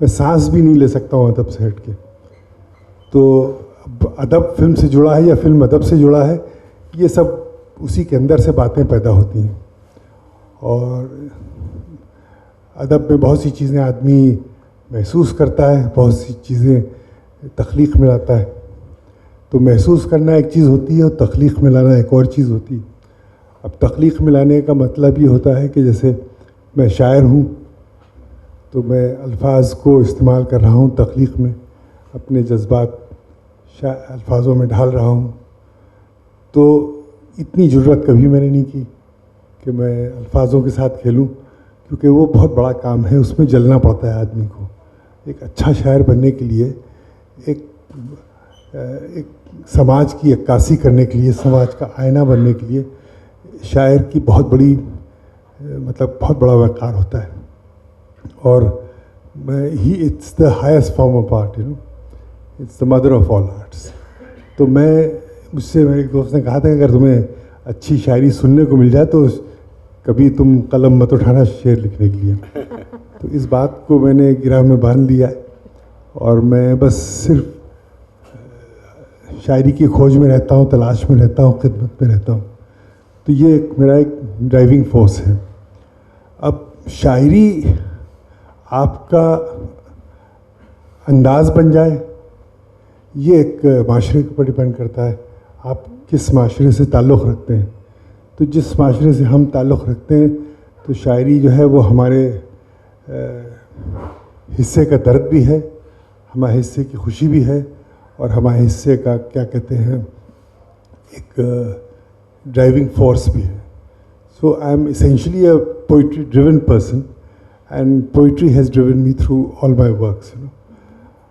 मैं सांस भी नहीं ले सकता हूँ अदब से हट के। तो अदब फिल्म से जुड़ा है या फिल्म अदब से जुड़ा है, ये सब उसी के अंदर से बातें पैदा होती हैं। और अदब में बहुत सी चीज़ें आदमी महसूस करता है, बहुत सी चीज़ें तख्लीक़ में लाता है। तो महसूस करना एक चीज़ होती है और तख्लीक़ में लाना एक और चीज़ होती है। अब तख्लीक़ में लाने का मतलब ये होता है कि जैसे मैं शायर हूँ, तो मैं अल्फाज को इस्तेमाल कर रहा हूँ तख्लीक में, अपने जज्बात अल्फाजों में ढाल रहा हूँ। तो इतनी ज़रूरत कभी मैंने नहीं की कि मैं अल्फाजों के साथ खेलूं, क्योंकि वो बहुत बड़ा काम है, उसमें जलना पड़ता है आदमी को। एक अच्छा शायर बनने के लिए, एक समाज की अक्कासी करने के लिए, समाज का आईना बनने के लिए शायर की बहुत बड़ी मतलब बहुत बड़ा वक़ार होता है। और it's the highest form of art, you know, it's the mother of all arts. तो मुझसे मेरे एक दोस्त ने कहा था कि अगर तुम्हें अच्छी शायरी सुनने को मिल जाए तो कभी तुम कलम मत उठाना शेर लिखने के लिए। तो इस बात को मैंने गिरह में बांध लिया है और मैं बस सिर्फ शायरी की खोज में रहता हूँ, तलाश में रहता हूँ, खिदमत में रहता हूँ। तो ये मेरा एक ड्राइविंग फोर्स है। अब शायरी आपका अंदाज बन जाए, ये एक माशरे के ऊपर डिपेंड करता है, आप किस माशरे से ताल्लुक़ रखते हैं। तो जिस माशरे से हम ताल्लुक़ रखते हैं तो शायरी जो है वो हमारे हिस्से का दर्द भी है, हमारे हिस्से की खुशी भी है, और हमारे हिस्से का क्या कहते हैं एक ड्राइविंग फोर्स भी है। So I am essentially a poetry driven person and poetry has driven me through all my works, you know.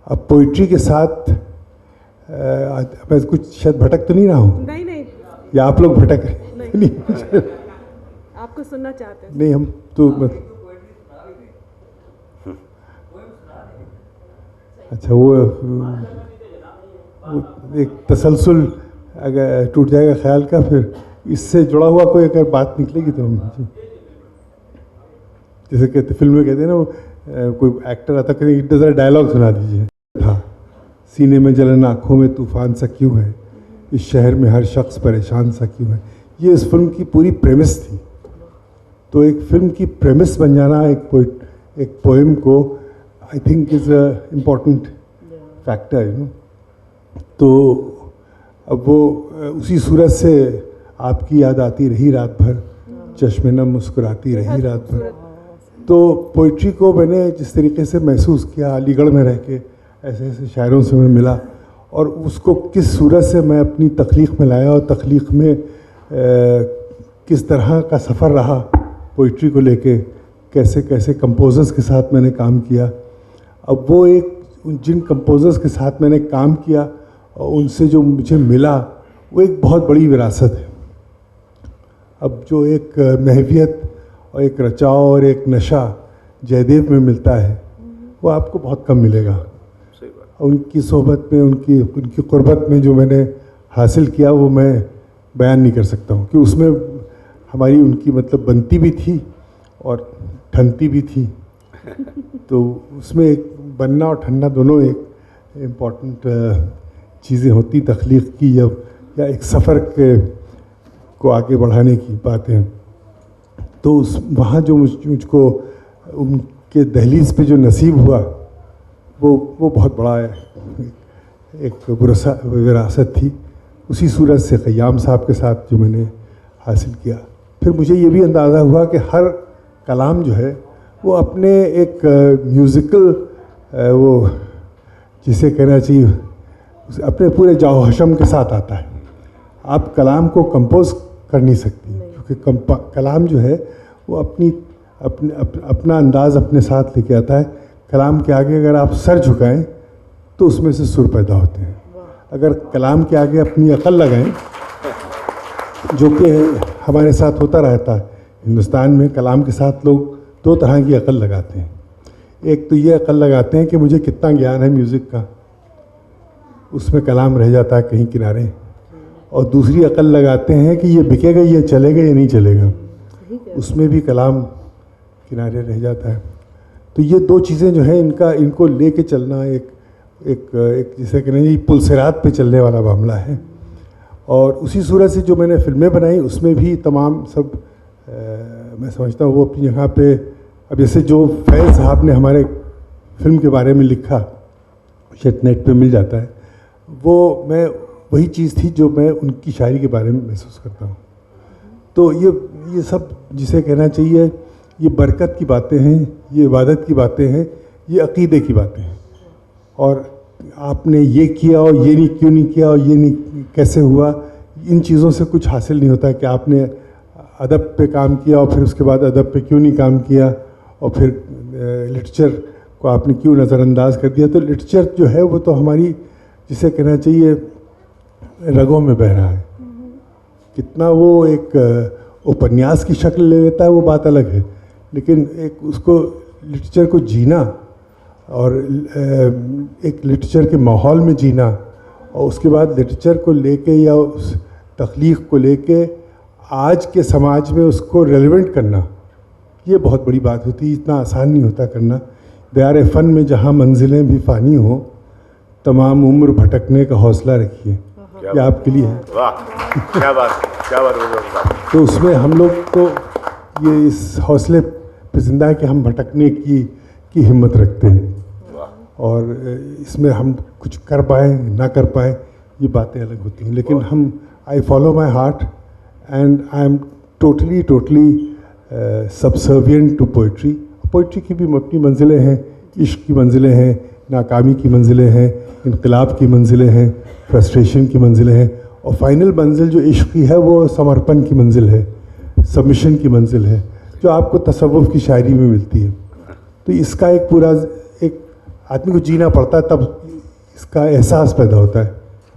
अब पोइट्री के साथ मैं कुछ शायद भटक तो नहीं रहा हूँ? नहीं, या आप लोग भटक रहे? नहीं आपको सुनना चाहते हैं। नहीं, हम तो अच्छा वो एक तसलसल अगर टूट जाएगा ख्याल का, फिर इससे जुड़ा हुआ कोई अगर बात निकलेगी तो हम जैसे कहते फिल्म में कहते हैं ना, वो कोई एक्टर आता है इतना ज़रा डायलॉग सुना दीजिए। था सीने में जलन, आँखों में तूफान सा क्यों है, इस शहर में हर शख्स परेशान सा क्यों है। ये इस फिल्म की पूरी प्रेमिस थी। तो एक फिल्म की प्रेमिस बन जाना एक पोएम को I think is a important factor, you know. तो अब वो उसी सूरत से आपकी याद आती रही रात भर, चश्मे नम मुस्कुराती रही रात भर। तो पोइट्री को मैंने जिस तरीके से महसूस किया अलीगढ़ में रह के, ऐसे ऐसे शायरों से मैं मिला और उसको किस सूरत से मैं अपनी तख्लीक में लाया और तख्लीक में किस तरह का सफ़र रहा पोइट्री को लेके, कैसे कैसे कंपोज़र्स के साथ मैंने काम किया। अब वो एक जिन कंपोज़र्स के साथ मैंने काम किया और उनसे जो मुझे मिला वो एक बहुत बड़ी विरासत है। अब जो एक महवियत और एक रचाव और एक नशा जयदेव में मिलता है वो आपको बहुत कम मिलेगा। उनकी सोहबत में, उनकी क़ुर्बत में जो मैंने हासिल किया वो मैं बयान नहीं कर सकता हूँ कि उसमें हमारी उनकी मतलब बनती भी थी और ठनती भी थी। तो उसमें एक बनना और ठनना दोनों एक इम्पॉर्टेंट चीज़ें होती तख्लीक की, या एक सफ़र को आगे बढ़ाने की बातें। तो वहाँ जो मुझको उनके दहलीज़ पे जो नसीब हुआ वो बहुत बड़ा एक विरासत थी। उसी सूरत से ख़याम साहब के साथ जो मैंने हासिल किया, फिर मुझे ये भी अंदाज़ा हुआ कि हर कलाम जो है वो अपने एक म्यूज़िकल वो जिसे कहना चाहिए अपने पूरे जाओ हशम के साथ आता है। आप कलाम को कंपोज कर नहीं सकती क्योंकि कलाम जो है वो अपना अंदाज़ अपने साथ लेके आता है। कलाम के आगे अगर आप सर झुकाएं तो उसमें से सुर पैदा होते हैं। अगर कलाम के आगे अपनी अकल लगाएं, जो कि हमारे साथ होता रहता है हिंदुस्तान में, कलाम के साथ लोग दो तरह की अकल लगाते हैं। एक तो ये अकल लगाते हैं कि मुझे कितना ज्ञान है म्यूज़िक का, उसमें कलाम रह जाता है कहीं किनारे, और दूसरी अकल लगाते हैं कि ये बिकेगा, ये चलेगा या नहीं चलेगा, उसमें भी कलाम किनारे रह जाता है। तो ये दो चीज़ें जो हैं इनको लेके चलना एक जिसे कहना पुलसिरात पे चलने वाला मामला है। और उसी सूरत से जो मैंने फिल्में बनाई उसमें भी तमाम सब मैं समझता हूँ वो अपनी जगह पे। अब जैसे जो फैज़ साहब ने हमारे फिल्म के बारे में लिखा, शायद नेट पे मिल जाता है, वो मैं वही चीज़ थी जो मैं उनकी शायरी के बारे में महसूस करता हूँ। तो ये सब जिसे कहना चाहिए ये बरकत की बातें हैं, ये इबादत की बातें हैं, ये अक़ीदे की बातें हैं। और आपने ये किया और ये नहीं क्यों नहीं किया और ये नहीं कैसे हुआ, इन चीज़ों से कुछ हासिल नहीं होता कि आपने अदब पे काम किया और फिर उसके बाद अदब पे क्यों नहीं काम किया और फिर लिटरेचर को आपने क्यों नज़रअंदाज कर दिया। तो लिटरेचर जो है वो तो हमारी, जिसे कहना चाहिए, रगों में बह रहा है। कितना वो एक उपन्यास की शक्ल ले लेता है वो बात अलग है, लेकिन एक उसको लिटरेचर को जीना और एक लिटरेचर के माहौल में जीना और उसके बाद लिटरेचर को लेके या उस तख्लीक को लेके आज के समाज में उसको रेलेवेंट करना, ये बहुत बड़ी बात होती है। इतना आसान नहीं होता करना। दयार फ़न में जहाँ मंजिलें भी फ़ानी हों, तमाम उम्र भटकने का हौसला रखिए, ये आपके लिए है। वाह, क्या बात, क्या बात। तो उसमें हम लोग को ये इस हौसले पे जिंदा है कि हम भटकने की हिम्मत रखते हैं, और इसमें हम कुछ कर पाएँ ना कर पाएँ ये बातें अलग होती हैं, लेकिन हम I follow my heart and I am totally subservient to poetry. Poetry की भी अपनी मंजिलें हैं, इश्क की मंजिलें हैं, नाकामी की मंजिलें हैं, इनकलाब की मंजिलें हैं, फ्रस्ट्रेशन की मंजिलें हैं, और फाइनल मंजिल जो इश्क की है वो समर्पण की मंजिल है, सबमिशन की मंजिल है, जो आपको तसव्वुफ़ की शायरी में मिलती है। तो इसका एक पूरा एक आदमी को जीना पड़ता है, तब इसका एहसास पैदा होता है।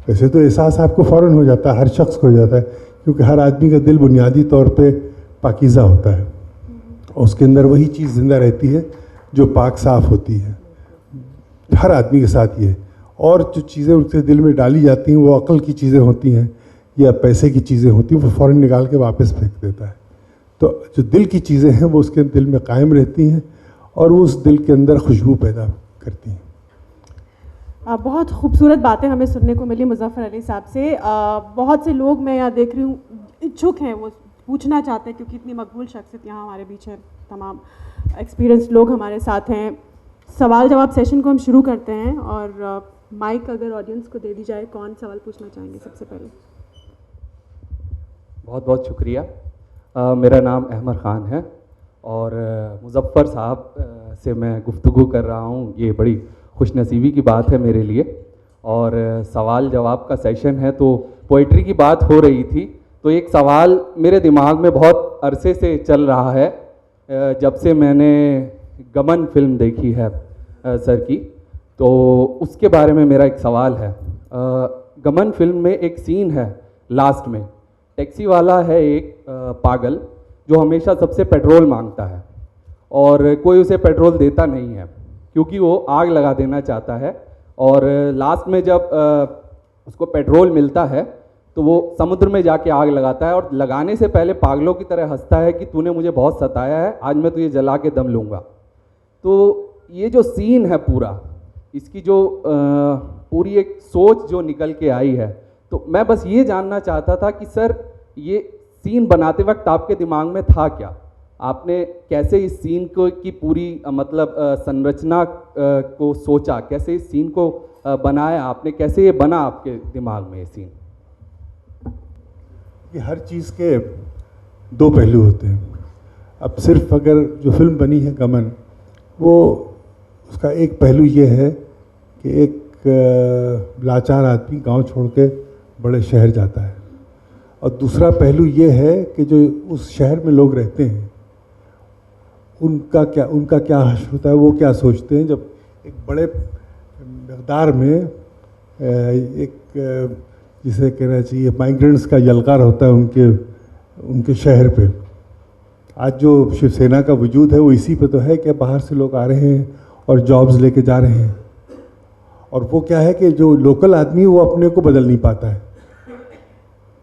वैसे तो एहसास आपको फ़ौरन हो जाता है, हर शख्स को हो जाता है, क्योंकि हर आदमी का दिल बुनियादी तौर पे पाकीज़ा होता है और उसके अंदर वही चीज़ ज़िंदा रहती है जो पाक साफ़ होती है। हर आदमी के साथ ये है। और जो चीज़ें उसके दिल में डाली जाती हैं वो अक्ल की चीज़ें होती हैं या पैसे की चीज़ें होती हैं, वो फ़ौरन निकाल के वापस फेंक देता है। तो जो दिल की चीज़ें हैं वो उसके दिल में कायम रहती हैं और वो उस दिल के अंदर खुशबू पैदा करती हैं। बहुत खूबसूरत बातें हमें सुनने को मिली मुज़फ़्फ़र अली साहब से। बहुत से लोग मैं यहाँ देख रही हूँ इच्छुक हैं, वो पूछना चाहते हैं, क्योंकि इतनी मकबूल शख्सियत यहाँ हमारे बीच है, तमाम एक्सपीरियंस लोग हमारे साथ हैं। सवाल जवाब सेशन को हम शुरू करते हैं और माइक अगर ऑडियंस को दे दी जाए, कौन सवाल पूछना चाहेंगे सबसे पहले? बहुत बहुत शुक्रिया। मेरा नाम अहमद ख़ान है और मुज़फ़्फ़र साहब से मैं गुफ्तगू कर रहा हूँ, ये बड़ी खुशनसीबी की बात है मेरे लिए। और सवाल जवाब का सेशन है तो पोइट्री की बात हो रही थी, तो एक सवाल मेरे दिमाग में बहुत अरसे से चल रहा है, जब से मैंने गमन फिल्म देखी है सर की, तो उसके बारे में मेरा एक सवाल है। गमन फिल्म में एक सीन है लास्ट में, टैक्सी वाला है एक पागल जो हमेशा सबसे पेट्रोल मांगता है और कोई उसे पेट्रोल देता नहीं है क्योंकि वो आग लगा देना चाहता है। और लास्ट में जब उसको पेट्रोल मिलता है तो वो समुद्र में जाके आग लगाता है और लगाने से पहले पागलों की तरह हंसता है कि तूने मुझे बहुत सताया है, आज मैं तुझे जला के दम लूँगा। तो ये जो सीन है पूरा, इसकी जो पूरी एक सोच जो निकल के आई है, तो मैं बस ये जानना चाहता था कि सर ये सीन बनाते वक्त आपके दिमाग में था क्या? आपने कैसे इस सीन को की पूरी मतलब संरचना को सोचा, कैसे इस सीन को बनाया आपने, कैसे ये बना आपके दिमाग में ये सीन? कि हर चीज़ के दो पहलू होते हैं। अब सिर्फ अगर जो फिल्म बनी है गमन, वो उसका एक पहलू ये है कि एक लाचार आदमी गांव छोड़ के बड़े शहर जाता है, और दूसरा पहलू ये है कि जो उस शहर में लोग रहते हैं उनका क्या हश्र होता है, वो क्या सोचते हैं जब एक बड़े मकदार में एक जिसे कहना चाहिए माइग्रेंट्स का यलगार होता है उनके शहर पे। आज जो शिवसेना का वजूद है वो इसी पे तो है कि बाहर से लोग आ रहे हैं और जॉब्स लेके जा रहे हैं, और वो क्या है कि जो लोकल आदमी वो अपने को बदल नहीं पाता है,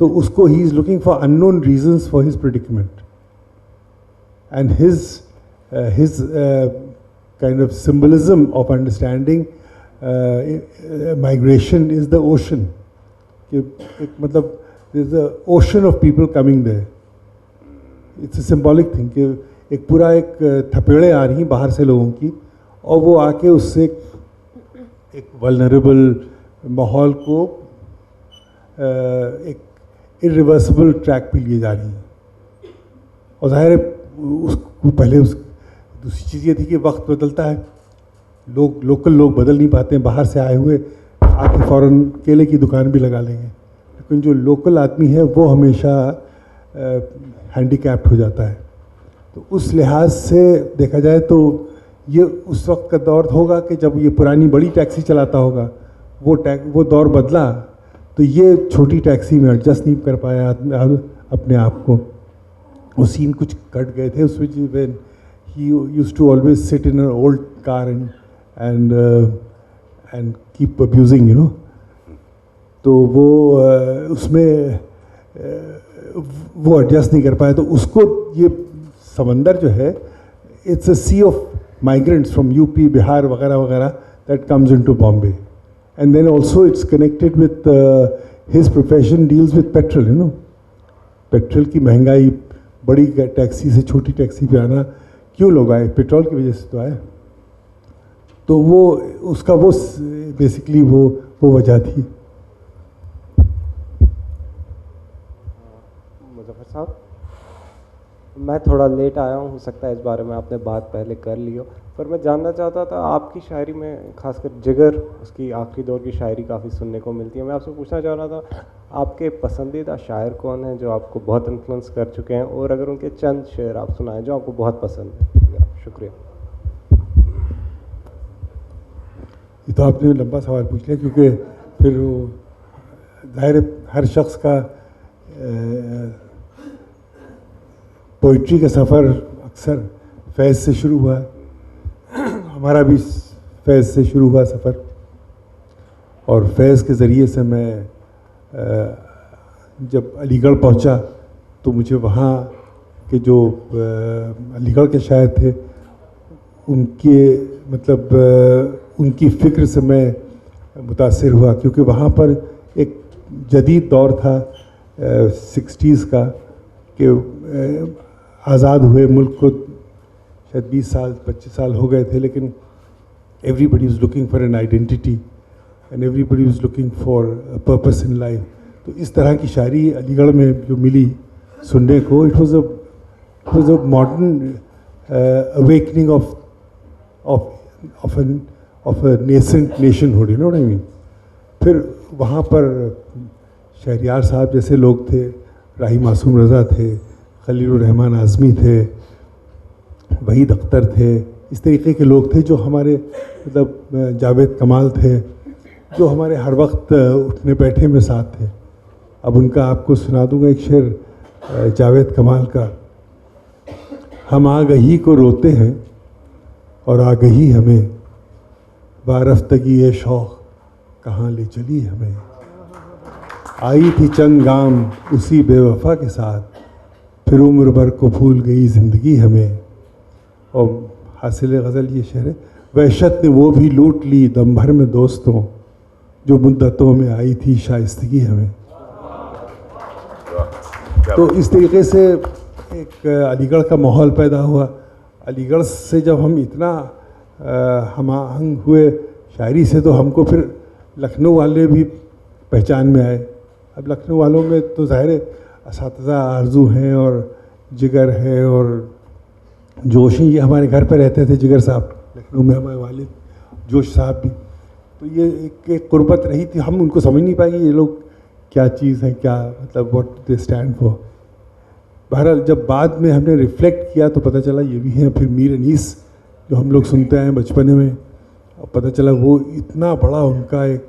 तो उसको ही is looking for unknown reasons for his predicament, and his kind of symbolism of understanding migration is the ocean. मतलब there's a ocean of people coming there. It's a symbolic thing कि एक पूरा एक थपेड़े आ रही हैं बाहर से लोगों की, और वो आके उससे एक वल्नरेबल माहौल को एक इरिवर्सिबल ट्रैक पे लिए जा रही हैं। और ज़ाहिर है उसको पहले दूसरी चीज़ ये थी कि वक्त बदलता है, लोकल लोग बदल नहीं पाते हैं, बाहर से आए हुए आके फ़ौरन केले की दुकान भी लगा लेंगे, लेकिन जो लोकल आदमी है वो हमेशा हैंडीकैप्ड हो जाता है। तो उस लिहाज से देखा जाए तो ये उस वक्त का दौर होगा कि जब ये पुरानी बड़ी टैक्सी चलाता होगा, वो दौर बदला, तो ये छोटी टैक्सी में एडजस्ट नहीं कर पाया अपने आप को। वो सीन कुछ कट गए थे उसमें, when he used to always sit in an old car and keep abusing, you know. तो वो उसमें वो एडजस्ट नहीं कर पाया, तो उसको ये समंदर जो है, it's a sea of migrants from UP, Bihar वगैरह वगैरह that comes into Bombay, and then also it's connected with his profession deals with petrol, you know, petrol की महंगाई, बड़ी टैक्सी से छोटी टैक्सी पे आना क्यों लोग आए, पेट्रोल की वजह से तो आए। तो वो उसका वो बेसिकली वो वजह थी। मुज़फ़्फ़र साहब, मैं थोड़ा लेट आया हूँ, हो सकता है इस बारे में आपने बात पहले कर ली हो, पर मैं जानना चाहता था आपकी शायरी में, खासकर जिगर, उसकी आखिरी दौर की शायरी काफ़ी सुनने को मिलती है। मैं आपसे पूछना चाह रहा था, आपके पसंदीदा शायर कौन हैं जो आपको बहुत इन्फ्लुएंस कर चुके हैं, और अगर उनके चंद शेर आप सुनाएं जो आपको बहुत पसंद है। शुक्रिया। ये तो आपने लंबा सवाल पूछ लिया, क्योंकि फिर वो ज़ाहिर हर शख्स का पोइट्री का सफ़र अक्सर फैज़ से शुरू हुआ है। हमारा भी फैज़ से शुरू हुआ सफ़र, और फैज़ के ज़रिए से मैं जब अलीगढ़ पहुंचा तो मुझे वहाँ के जो अलीगढ़ के शायर थे उनके मतलब उनकी फ़िक्र से मैं मुतासिर हुआ, क्योंकि वहाँ पर एक जदीद दौर था 60s का कि आज़ाद हुए मुल्क को शायद 20 साल 25 साल हो गए थे, लेकिन everybody was looking for an identity and everybody was looking for a purpose in life. तो इस तरह की शायरी अलीगढ़ में जो मिली सुनने को, it was a modern awakening of a nascent nationhood, you know what I mean. फिर वहाँ पर शहरियार साहब जैसे लोग थे, राही मासूम रज़ा थे, खलीलुर रहमान आज़मी थे, वहीद अख्तर थे, इस तरीके के लोग थे जो हमारे मतलब जावेद कमाल थे, जो हमारे हर वक्त उठने बैठे में साथ थे। अब उनका आपको सुना दूंगा एक शेर जावेद कमाल का। हम आगही को रोते हैं और आगही हमें, वारफ्तगी ये शौक़ कहाँ ले चली हमें। आई थी चंद गाम उसी बेवफा के साथ, फिर उम्र भर को भूल गई ज़िंदगी हमें। और हासिल गज़ल ये शेर है, वहशत ने वो भी लूट ली दम भर में दोस्तों, जो मुद्दतों में आई थी शाइस्तगी हमें। तो इस तरीके से एक अलीगढ़ का माहौल पैदा हुआ। अलीगढ़ से जब हम इतना हम आहंग हुए शायरी से, तो हमको फिर लखनऊ वाले भी पहचान में आए। अब लखनऊ वालों में तो ज़ाहिर असातिज़ा आरज़ू हैं और जिगर है और जोशी, ये हमारे घर पे रहते थे जिगर साहब, लखनऊ में हमारे वालिद जोश साहब भी। तो ये एक कुर्बत रही थी, हम उनको समझ नहीं पाएंगे ये लोग क्या चीज़ है, क्या मतलब व्हाट दे स्टैंड फॉर। बहरहाल जब बाद में हमने रिफ्लेक्ट किया तो पता चला ये भी हैं। फिर मीर अनीस जो हम लोग सुनते आए बचपन में, और पता चला वो इतना बड़ा उनका एक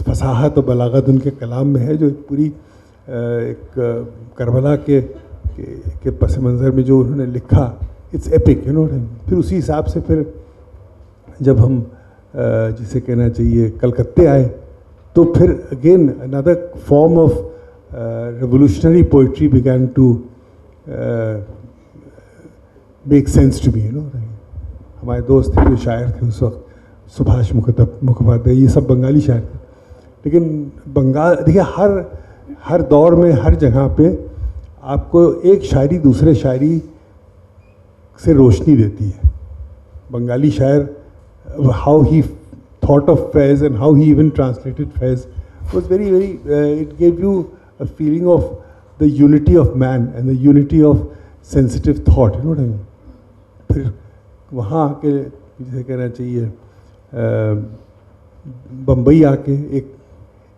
फसाहत और बलागत उनके कलाम में है, जो एक पूरी एक करबला के पस मंज़र में जो उन्होंने लिखा, इट्स एपिक, यू नो। फिर उसी हिसाब से फिर जब हम जिसे कहना चाहिए कलकत्ते आए, तो फिर again another form of revolutionary poetry began to make sense to me, you know। हमारे दोस्त थे जो शायर थे उस वक्त, सुभाष मुखोपाध्याय, ये सब बंगाली शायर थे। लेकिन बंगाल देखिए हर दौर में हर जगह पे आपको एक शायरी दूसरे शायरी से रोशनी देती है। बंगाली शायर, how he thought of Faiz and how he even translated Faiz was very it gave you a feeling of the unity of man and the unity of sensitive thought, you know what I mean. फिर वहाँ आके जैसे कहना चाहिए बम्बई आके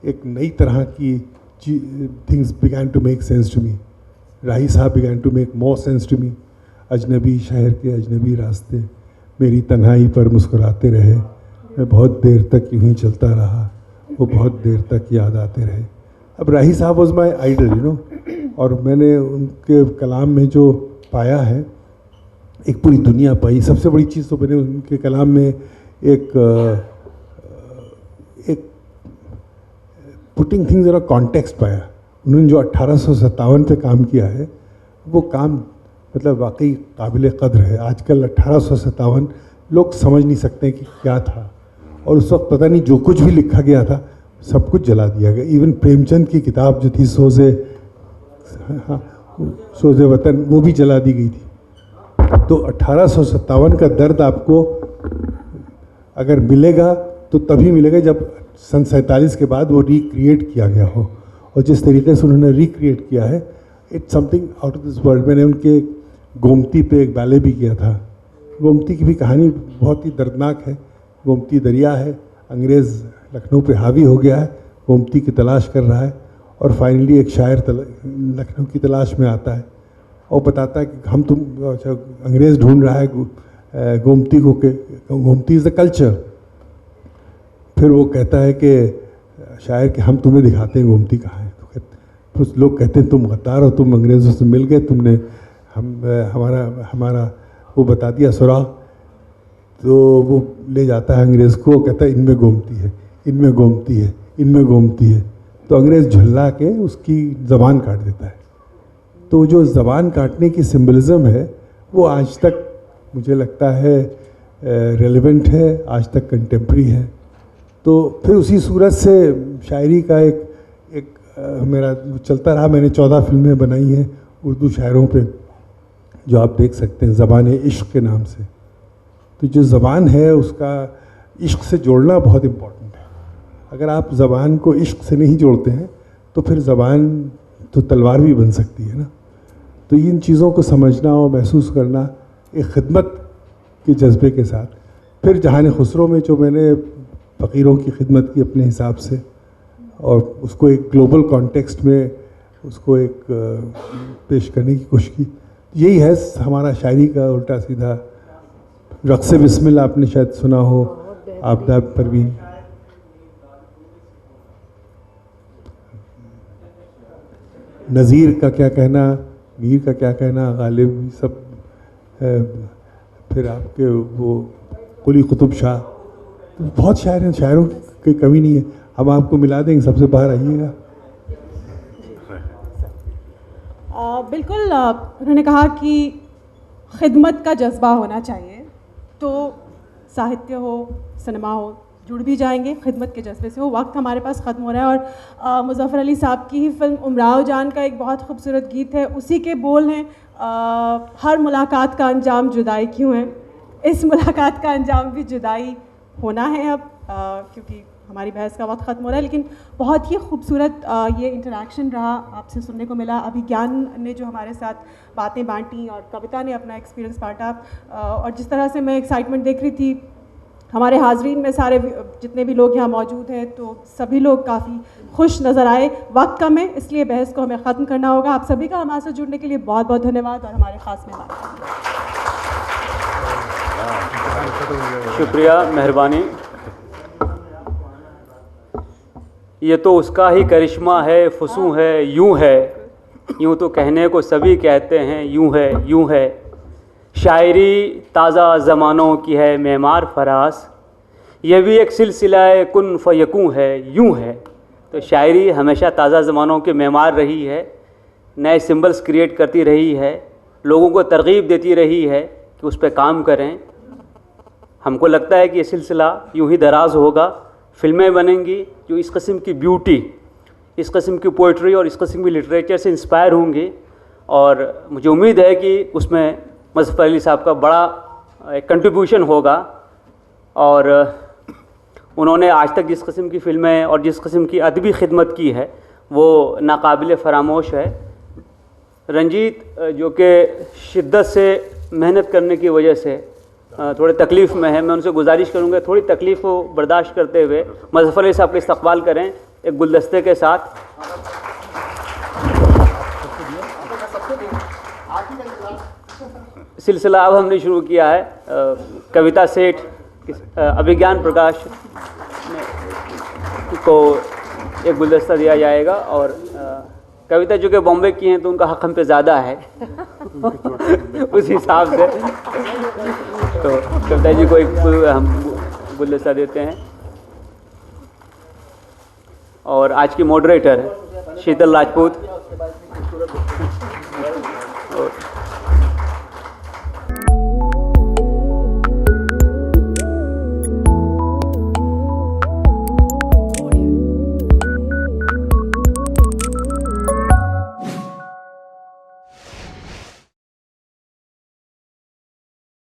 एक नई तरह की things began to make sense to me. Rahi साहब began to make more sense to me. अजनबी शहर के अजनबी रास्ते, मेरी तन्हाई पर मुस्कुराते रहे, मैं बहुत देर तक यूं ही चलता रहा, वो बहुत देर तक याद आते रहे। अब राही साहब was my idol, you know, और मैंने उनके कलाम में जो पाया है एक पूरी दुनिया पाई। सबसे बड़ी चीज़ तो मैंने उनके कलाम में एक putting things in a context पाया। उन्होंने जो 1857 पे काम किया है वो काम मतलब वाकई काबिल क़द्र है। आजकल 1857 लोग समझ नहीं सकते कि क्या था, और उस वक्त पता नहीं जो कुछ भी लिखा गया था सब कुछ जला दिया गया। इवन प्रेमचंद की किताब जो थी सोज़े वतन, वो भी जला दी गई थी। तो 1857 का दर्द आपको अगर मिलेगा तो तभी मिलेगा जब सन 47 के बाद वो रिक्रिएट किया गया हो, और जिस तरीके से उन्होंने रिक्रिएट किया है it's something out of this world. मैंने उनके गोमती पे एक बैले भी किया था। गोमती की भी कहानी बहुत ही दर्दनाक है। गोमती दरिया है, अंग्रेज़ लखनऊ पे हावी हो गया है, गोमती की तलाश कर रहा है, और फाइनली एक शायर लखनऊ की तलाश में आता है और बताता है कि हम तुम अंग्रेज़ ढूंढ रहा है गोमती को, के गोमती इज़ द कल्चर। फिर वो कहता है कि शायर कि हम तुम्हें दिखाते हैं गोमती कहाँ है। तो लोग कहते हैं तुम गद्दार हो, तुम अंग्रेज़ों से मिल गए, तुमने हमारा वो बता दिया सुराग। तो वो ले जाता है अंग्रेज़ को, कहता है इनमें गोमती है, इनमें गोमती है, इनमें गोमती है। तो अंग्रेज़ झुल्ला के उसकी ज़बान काट देता है। तो जो ज़बान काटने की सिंबलिज़म है वो आज तक मुझे लगता है रेलेवेंट है, आज तक कंटेम्प्रेरी है। तो फिर उसी सूरत से शायरी का एक मेरा चलता रहा। मैंने 14 फिल्में बनाई हैं उर्दू शायरों पे, जो आप देख सकते हैं ज़बान इश्क के नाम से। तो जो ज़बान है उसका इश्क से जोड़ना बहुत इम्पोर्टेंट है। अगर आप ज़बान को इश्क से नहीं जोड़ते हैं तो फिर ज़बान तो तलवार भी बन सकती है ना। तो इन चीज़ों को समझना और महसूस करना एक खिदमत के जज्बे के साथ। फिर जहान खुसरो में जो मैंने फ़कीरों की खिदमत की अपने हिसाब से, और उसको एक ग्लोबल कॉन्टेक्स्ट में उसको एक पेश करने की कोशिश की। यही है हमारा शायरी का उल्टा सीधा। रक़्स बिस्मिल्लाह आपने शायद सुना हो, आपदा परवीन। नज़ीर का क्या कहना, मीर का क्या कहना, गालिब सब है। फिर आपके वो कुली कुतुब शाह, बहुत शायर हैं, शायरों की कमी नहीं है। हम आपको मिला देंगे, सबसे बाहर आइएगा। बिल्कुल, उन्होंने कहा कि खिदमत का जज्बा होना चाहिए, तो साहित्य हो, सिनेमा हो, जुड़ भी जाएंगे खिदमत के जज्बे से। वो वक्त हमारे पास ख़त्म हो रहा है, और मुज़फ़्फ़र अली साहब की ही फिल्म उमराव जान का एक बहुत खूबसूरत गीत है, उसी के बोल हैं, हर मुलाकात का अंजाम जुदाई क्यों है। इस मुलाकात का अंजाम भी जुदाई होना है अब, क्योंकि हमारी बहस का वक्त ख़त्म हो रहा है। लेकिन बहुत ही खूबसूरत ये इंटरेक्शन रहा, आपसे सुनने को मिला। अभी ज्ञान ने जो हमारे साथ बातें बांटी और कविता ने अपना एक्सपीरियंस बांटा, और जिस तरह से मैं एक्साइटमेंट देख रही थी हमारे हाजरीन में, सारे जितने भी लोग यहाँ मौजूद हैं, तो सभी लोग काफ़ी खुश नज़र आए। वक्त कम है, इसलिए बहस को हमें ख़त्म करना होगा। आप सभी का हमारे साथ जुड़ने के लिए बहुत बहुत धन्यवाद, और हमारे ख़ास मेहमान शुक्रिया, मेहरबानी। ये तो उसका ही करिश्मा है, फुसू है, यूं है, यूं तो कहने को सभी कहते हैं, यूं है, यूं है। शायरी ताज़ा ज़मानों की है मेमार फरास, यह भी एक सिलसिला कुन फ़यकूं है, यूं है। तो शायरी हमेशा ताज़ा ज़मानों के मेमार रही है, नए सिंबल्स क्रिएट करती रही है, लोगों को तरगीब देती रही है कि उस पर काम करें। हमको लगता है कि ये सिलसिला यूं ही दराज होगा, फिल्में बनेंगी जो इस किस्म की ब्यूटी, इस किस्म की पोइट्री और इस किस्म की लिटरेचर से इंस्पायर होंगी, और मुझे उम्मीद है कि उसमें मुज़फ़्फ़र अली साहब का बड़ा कंट्रीब्यूशन होगा। और उन्होंने आज तक जिस किस्म की फ़िल्में और जिस किस्म की अदबी खिदमत की है वो नाकाबिल फ़रामोश है। रंजीत जो कि शिद्दत से मेहनत करने की वजह से थोड़े तकलीफ़ में है, मैं उनसे गुजारिश करूंगा थोड़ी तकलीफ़ को बर्दाश्त करते हुए मुज़फ़्फ़र अली साहब का इस्तक़बाल करें एक गुलदस्ते के साथ। सिलसिला अब हमने शुरू किया है, कविता सेठ अभिज्ञान प्रकाश को एक गुलदस्ता दिया जाएगा और कविता जो कि बॉम्बे की हैं तो उनका हक़ हम पे ज़्यादा है उस हिसाब से तो कविता जी को एक हम गुलदस्ता देते हैं। और आज की मॉडरेटर शीतल राजपूत।